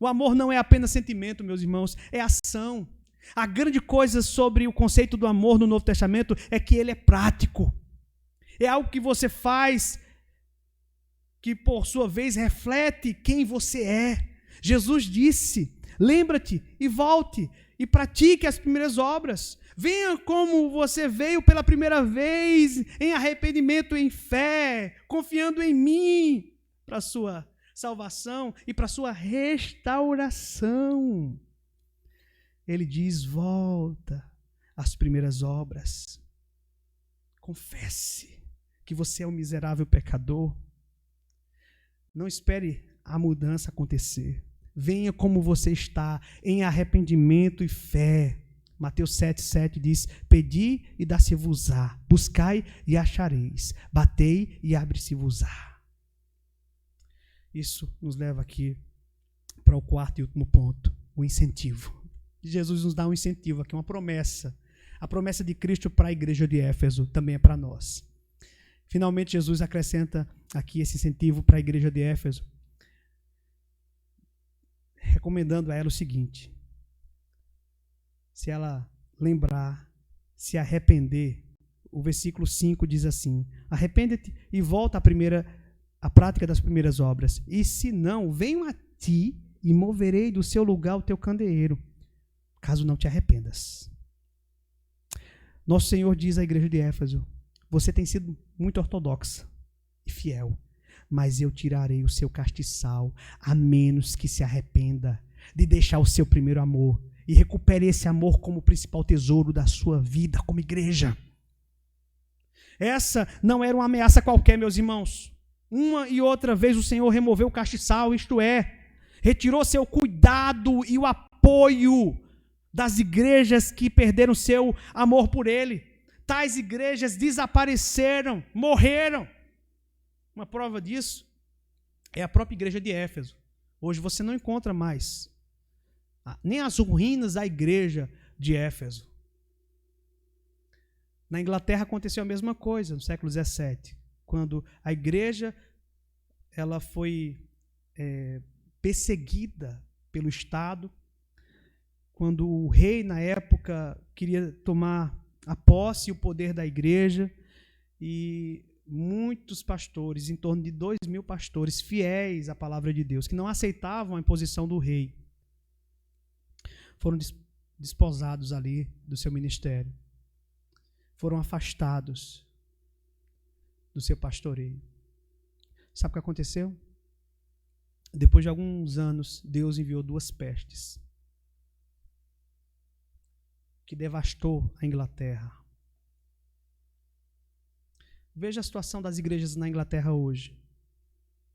O amor não é apenas sentimento, meus irmãos, é ação. A grande coisa sobre o conceito do amor no Novo Testamento é que ele é prático. É algo que você faz que, por sua vez, reflete quem você é. Jesus disse: lembra-te e volte e pratique as primeiras obras. Venha como você veio pela primeira vez, em arrependimento, em fé, confiando em mim para a sua salvação e para a sua restauração. Ele diz: volta às primeiras obras. Confesse que você é um miserável pecador. Não espere a mudança acontecer. Venha como você está, em arrependimento e fé. Mateus 7,7 diz: pedi e dá-se-vos-á, buscai e achareis, batei e abre-se-vos-á. Isso nos leva aqui para o quarto e último ponto, o incentivo. Jesus nos dá um incentivo aqui, uma promessa. A promessa de Cristo para a igreja de Éfeso também é para nós. Finalmente, Jesus acrescenta aqui esse incentivo para a igreja de Éfeso, recomendando a ela o seguinte: se ela lembrar, se arrepender, o versículo 5 diz assim: arrepende-te e volta à prática das primeiras obras. E se não, venho a ti e moverei do seu lugar o teu candeeiro, caso não te arrependas. Nosso Senhor diz à igreja de Éfeso: você tem sido muito ortodoxa e fiel, mas eu tirarei o seu castiçal, a menos que se arrependa de deixar o seu primeiro amor e recupere esse amor como principal tesouro da sua vida como igreja. Essa não era uma ameaça qualquer, meus irmãos. Uma e outra vez o Senhor removeu o castiçal, isto é, retirou seu cuidado e o apoio das igrejas que perderam seu amor por Ele. Tais igrejas desapareceram, morreram. Uma prova disso é a própria igreja de Éfeso. Hoje você não encontra mais nem as ruínas da igreja de Éfeso. Na Inglaterra aconteceu a mesma coisa, no século XVII, quando a igreja ela foi perseguida pelo Estado, quando o rei, na época, queria tomar a posse e o poder da igreja, e muitos pastores, em torno de 2.000 pastores fiéis à palavra de Deus, que não aceitavam a imposição do rei, foram desposados ali do seu ministério, foram afastados do seu pastoreio. Sabe o que aconteceu? Depois de alguns anos, Deus enviou 2 pestes que devastou a Inglaterra. Veja a situação das igrejas na Inglaterra hoje.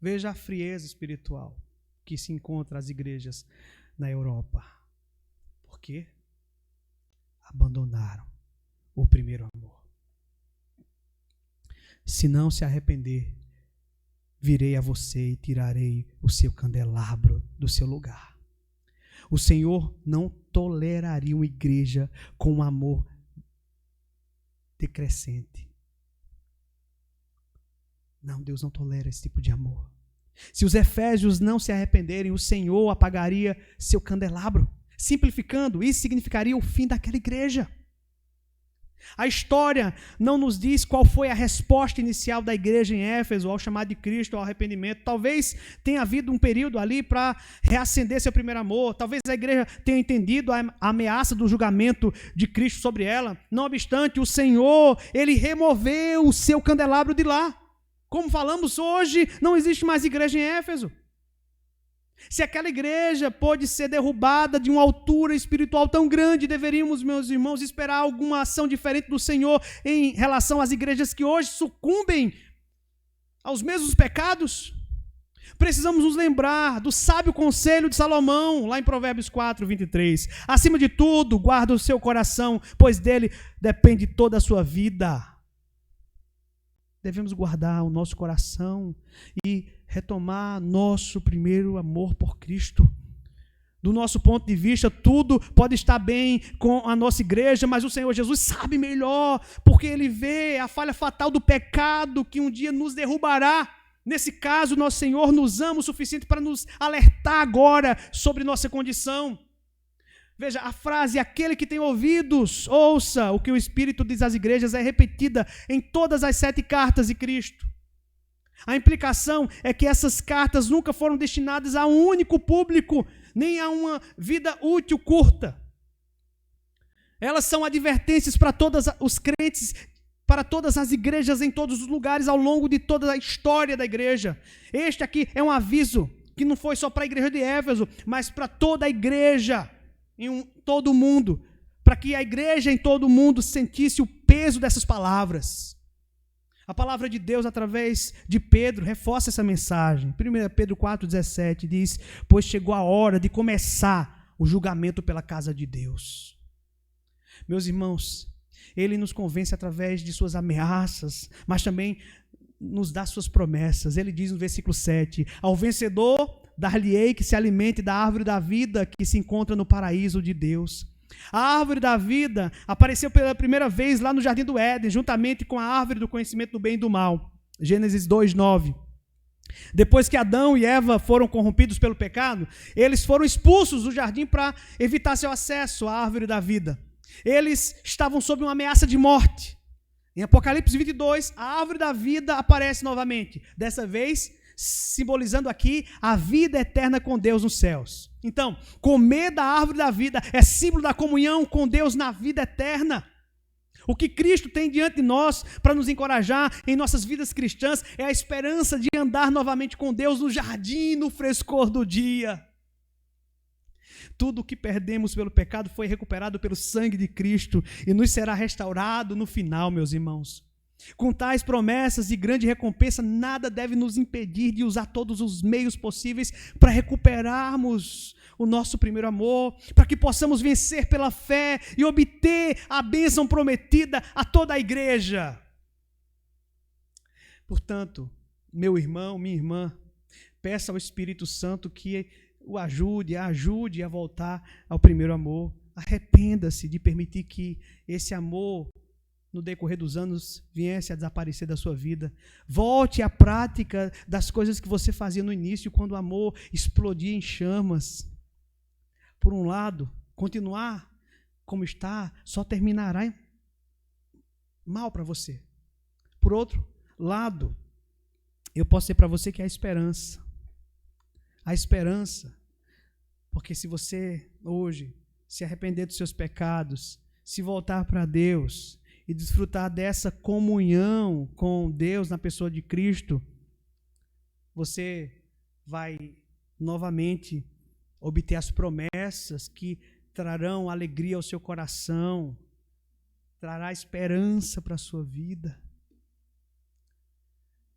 Veja a frieza espiritual que se encontra as igrejas na Europa. Por quê? Abandonaram o primeiro amor. Se não se arrepender, virei a você e tirarei o seu candelabro do seu lugar. O Senhor não toleraria uma igreja com um amor decrescente. Não, Deus não tolera esse tipo de amor. Se os efésios não se arrependerem, o Senhor apagaria seu candelabro. Simplificando, isso significaria o fim daquela igreja. A história não nos diz qual foi a resposta inicial da igreja em Éfeso ao chamado de Cristo, ao arrependimento. Talvez tenha havido um período ali para reacender seu primeiro amor. Talvez a igreja tenha entendido a ameaça do julgamento de Cristo sobre ela. Não obstante, o Senhor, Ele removeu o seu candelabro de lá. Como falamos hoje, não existe mais igreja em Éfeso. Se aquela igreja pôde ser derrubada de uma altura espiritual tão grande, deveríamos, meus irmãos, esperar alguma ação diferente do Senhor em relação às igrejas que hoje sucumbem aos mesmos pecados? Precisamos nos lembrar do sábio conselho de Salomão, lá em Provérbios 4, 23. Acima de tudo, guarda o seu coração, pois dele depende toda a sua vida. Devemos guardar o nosso coração e retomar nosso primeiro amor por Cristo. Do nosso ponto de vista, tudo pode estar bem com a nossa igreja, mas o Senhor Jesus sabe melhor, porque Ele vê a falha fatal do pecado que um dia nos derrubará. Nesse caso, nosso Senhor nos ama o suficiente para nos alertar agora sobre nossa condição. Veja, a frase, aquele que tem ouvidos, ouça o que o Espírito diz às igrejas, é repetida em todas as 7 cartas de Cristo. A implicação é que essas cartas nunca foram destinadas a um único público, nem a uma vida útil curta. Elas são advertências para todos os crentes, para todas as igrejas em todos os lugares ao longo de toda a história da igreja. Este aqui é um aviso que não foi só para a igreja de Éfeso, mas para toda a igreja em todo o mundo, para que a igreja em todo o mundo sentisse o peso dessas palavras. A palavra de Deus, através de Pedro, reforça essa mensagem. 1 Pedro 4,17 diz: pois chegou a hora de começar o julgamento pela casa de Deus. Meus irmãos, ele nos convence através de suas ameaças, mas também nos dá suas promessas. Ele diz no versículo 7, ao vencedor dar-lhe-ei que se alimente da árvore da vida que se encontra no paraíso de Deus. A árvore da vida apareceu pela primeira vez lá no Jardim do Éden, juntamente com a árvore do conhecimento do bem e do mal. Gênesis 2:9. Depois que Adão e Eva foram corrompidos pelo pecado, eles foram expulsos do jardim para evitar seu acesso à árvore da vida. Eles estavam sob uma ameaça de morte. Em Apocalipse 22, a árvore da vida aparece novamente, dessa vez simbolizando aqui a vida eterna com Deus nos céus. Então, comer da árvore da vida é símbolo da comunhão com Deus na vida eterna. O que Cristo tem diante de nós para nos encorajar em nossas vidas cristãs é a esperança de andar novamente com Deus no jardim, no frescor do dia. Tudo o que perdemos pelo pecado foi recuperado pelo sangue de Cristo e nos será restaurado no final, meus irmãos. Com tais promessas de grande recompensa, nada deve nos impedir de usar todos os meios possíveis para recuperarmos o nosso primeiro amor, para que possamos vencer pela fé e obter a bênção prometida a toda a igreja. Portanto, meu irmão, minha irmã, peça ao Espírito Santo que o ajude a voltar ao primeiro amor. Arrependa-se de permitir que esse amor no decorrer dos anos, viesse a desaparecer da sua vida. Volte à prática das coisas que você fazia no início, quando o amor explodia em chamas. Por um lado, continuar como está só terminará mal para você. Por outro lado, eu posso dizer para você que há esperança. Há esperança, porque se você hoje se arrepender dos seus pecados, se voltar para Deus e desfrutar dessa comunhão com Deus na pessoa de Cristo, você vai novamente obter as promessas que trarão alegria ao seu coração, trará esperança para a sua vida.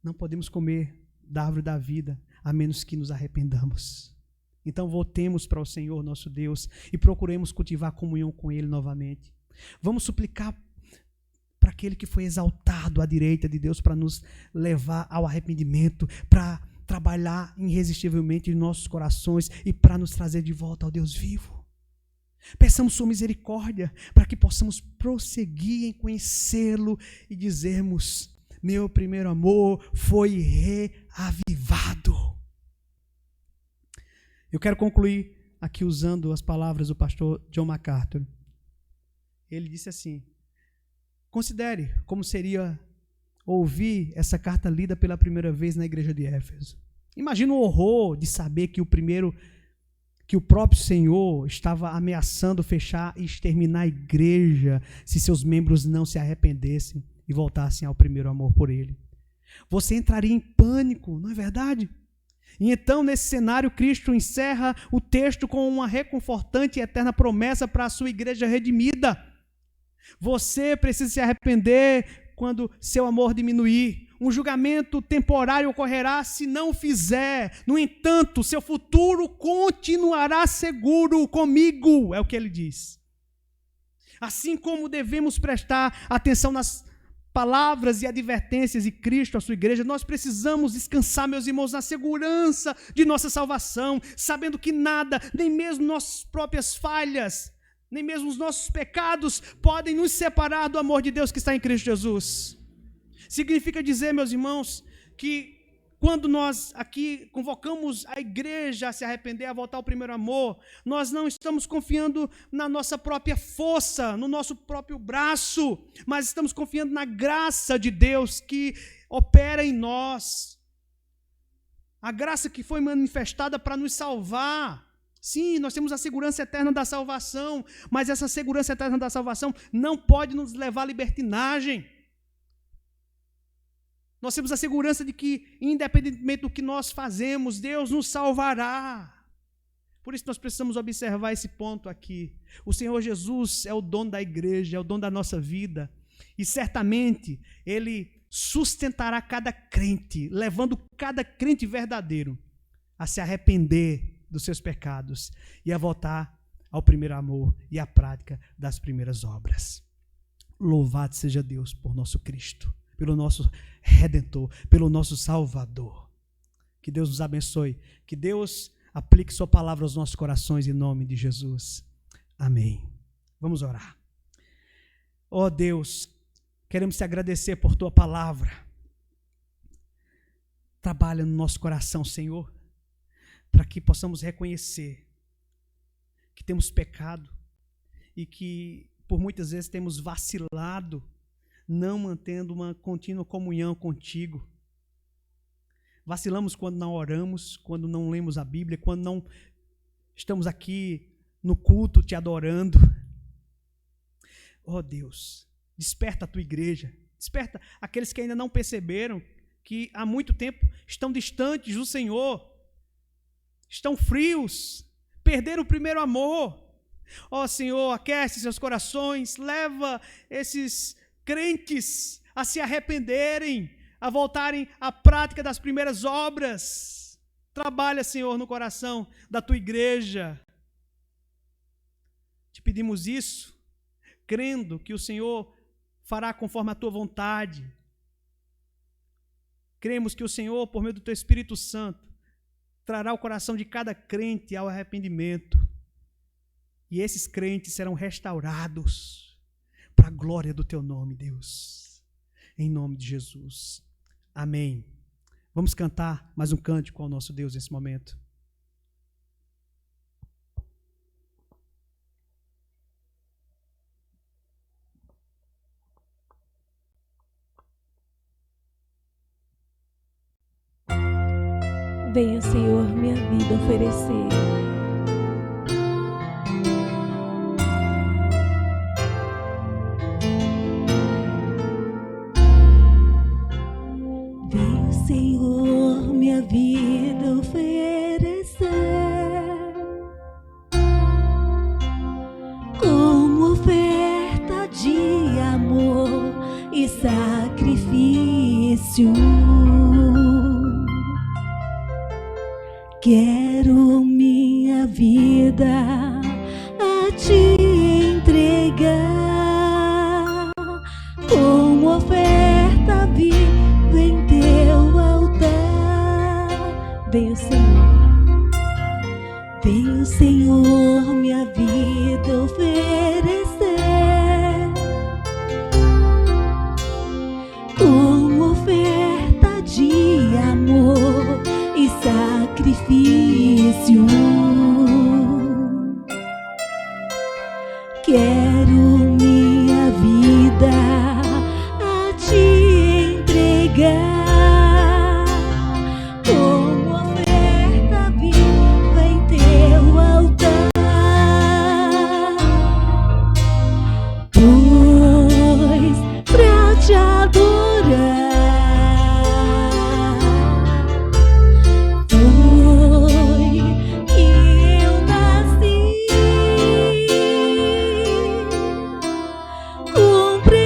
Não podemos comer da árvore da vida a menos que nos arrependamos. Então voltemos para o Senhor nosso Deus e procuremos cultivar comunhão com Ele novamente. Vamos suplicar para aquele que foi exaltado à direita de Deus para nos levar ao arrependimento, para trabalhar irresistivelmente em nossos corações e para nos trazer de volta ao Deus vivo. Peçamos sua misericórdia para que possamos prosseguir em conhecê-lo e dizermos: meu primeiro amor foi reavivado. Eu quero concluir aqui usando as palavras do pastor John MacArthur. Ele disse assim: considere como seria ouvir essa carta lida pela primeira vez na igreja de Éfeso. Imagina o horror de saber que o próprio Senhor estava ameaçando fechar e exterminar a igreja se seus membros não se arrependessem e voltassem ao primeiro amor por Ele. Você entraria em pânico, não é verdade? E então, nesse cenário, Cristo encerra o texto com uma reconfortante e eterna promessa para a sua igreja redimida. Você precisa se arrepender quando seu amor diminuir. Um julgamento temporário ocorrerá se não o fizer. No entanto, seu futuro continuará seguro comigo, é o que ele diz. Assim como devemos prestar atenção nas palavras e advertências de Cristo à sua igreja, nós precisamos descansar, meus irmãos, na segurança de nossa salvação, sabendo que nada, nem mesmo nossas próprias falhas, nem mesmo os nossos pecados podem nos separar do amor de Deus que está em Cristo Jesus. Significa dizer, meus irmãos, que quando nós aqui convocamos a igreja a se arrepender, a voltar ao primeiro amor, nós não estamos confiando na nossa própria força, no nosso próprio braço, mas estamos confiando na graça de Deus que opera em nós. A graça que foi manifestada para nos salvar. Sim, nós temos a segurança eterna da salvação, mas essa segurança eterna da salvação não pode nos levar à libertinagem. Nós temos a segurança de que, independentemente do que nós fazemos, Deus nos salvará. Por isso nós precisamos observar esse ponto aqui. O Senhor Jesus é o dono da igreja, é o dono da nossa vida. E certamente Ele sustentará cada crente, levando cada crente verdadeiro a se arrepender dos seus pecados e a voltar ao primeiro amor e à prática das primeiras obras. Louvado seja Deus por nosso Cristo, pelo nosso Redentor, pelo nosso Salvador. Que Deus nos abençoe, que Deus aplique sua palavra aos nossos corações em nome de Jesus. Amém. Vamos orar. Ó Deus, queremos te agradecer por tua palavra. Trabalha no nosso coração, Senhor, para que possamos reconhecer que temos pecado e que por muitas vezes temos vacilado, não mantendo uma contínua comunhão contigo. Vacilamos quando não oramos, quando não lemos a Bíblia, quando não estamos aqui no culto te adorando. Oh Deus, desperta a tua igreja, desperta aqueles que ainda não perceberam que há muito tempo estão distantes do Senhor, estão frios, perderam o primeiro amor. Ó Senhor, aquece seus corações, leva esses crentes a se arrependerem, a voltarem à prática das primeiras obras. Trabalha, Senhor, no coração da tua igreja. Te pedimos isso, crendo que o Senhor fará conforme a tua vontade. Cremos que o Senhor, por meio do teu Espírito Santo, trará o coração de cada crente ao arrependimento. E esses crentes serão restaurados para a glória do teu nome, Deus. Em nome de Jesus. Amém. Vamos cantar mais um cântico ao nosso Deus nesse momento. Venha, Senhor, minha vida oferecer. Venha, Senhor, minha vida oferecer como oferta de amor e sacrifício. Quero minha vida a te entregar como oferta viva em teu altar. Venha, Senhor, venha, Senhor, minha vida oferecer como oferta de amor e sacrifício. Quero minha vida a te entregar como oferta viva em teu altar. Pois pra te adorar cumpre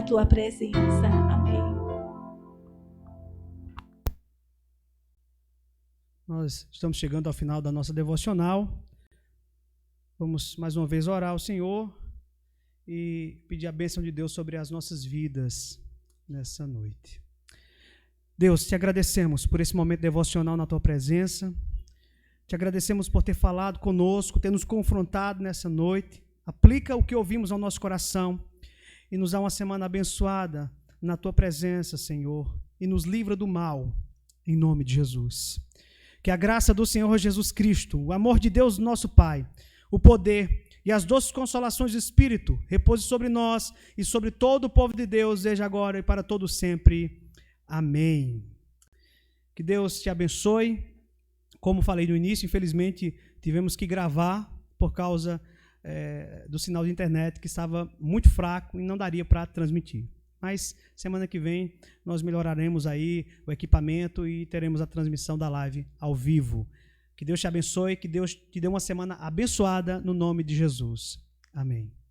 na tua presença. Amém. Nós estamos chegando ao final da nossa devocional. Vamos mais uma vez orar ao Senhor e pedir a bênção de Deus sobre as nossas vidas nessa noite. Deus, te agradecemos por esse momento devocional na tua presença. Te agradecemos por ter falado conosco, ter nos confrontado nessa noite. Aplica o que ouvimos ao nosso coração e nos dá uma semana abençoada na tua presença, Senhor, e nos livra do mal, em nome de Jesus. Que a graça do Senhor Jesus Cristo, o amor de Deus, nosso Pai, o poder e as doces consolações do Espírito repouse sobre nós e sobre todo o povo de Deus, desde agora e para todo sempre. Amém. Que Deus te abençoe. Como falei no início, infelizmente tivemos que gravar por causa do sinal de internet que estava muito fraco e não daria para transmitir. Mas semana que vem nós melhoraremos aí o equipamento e teremos a transmissão da live ao vivo. Que Deus te abençoe, que Deus te dê uma semana abençoada no nome de Jesus. Amém.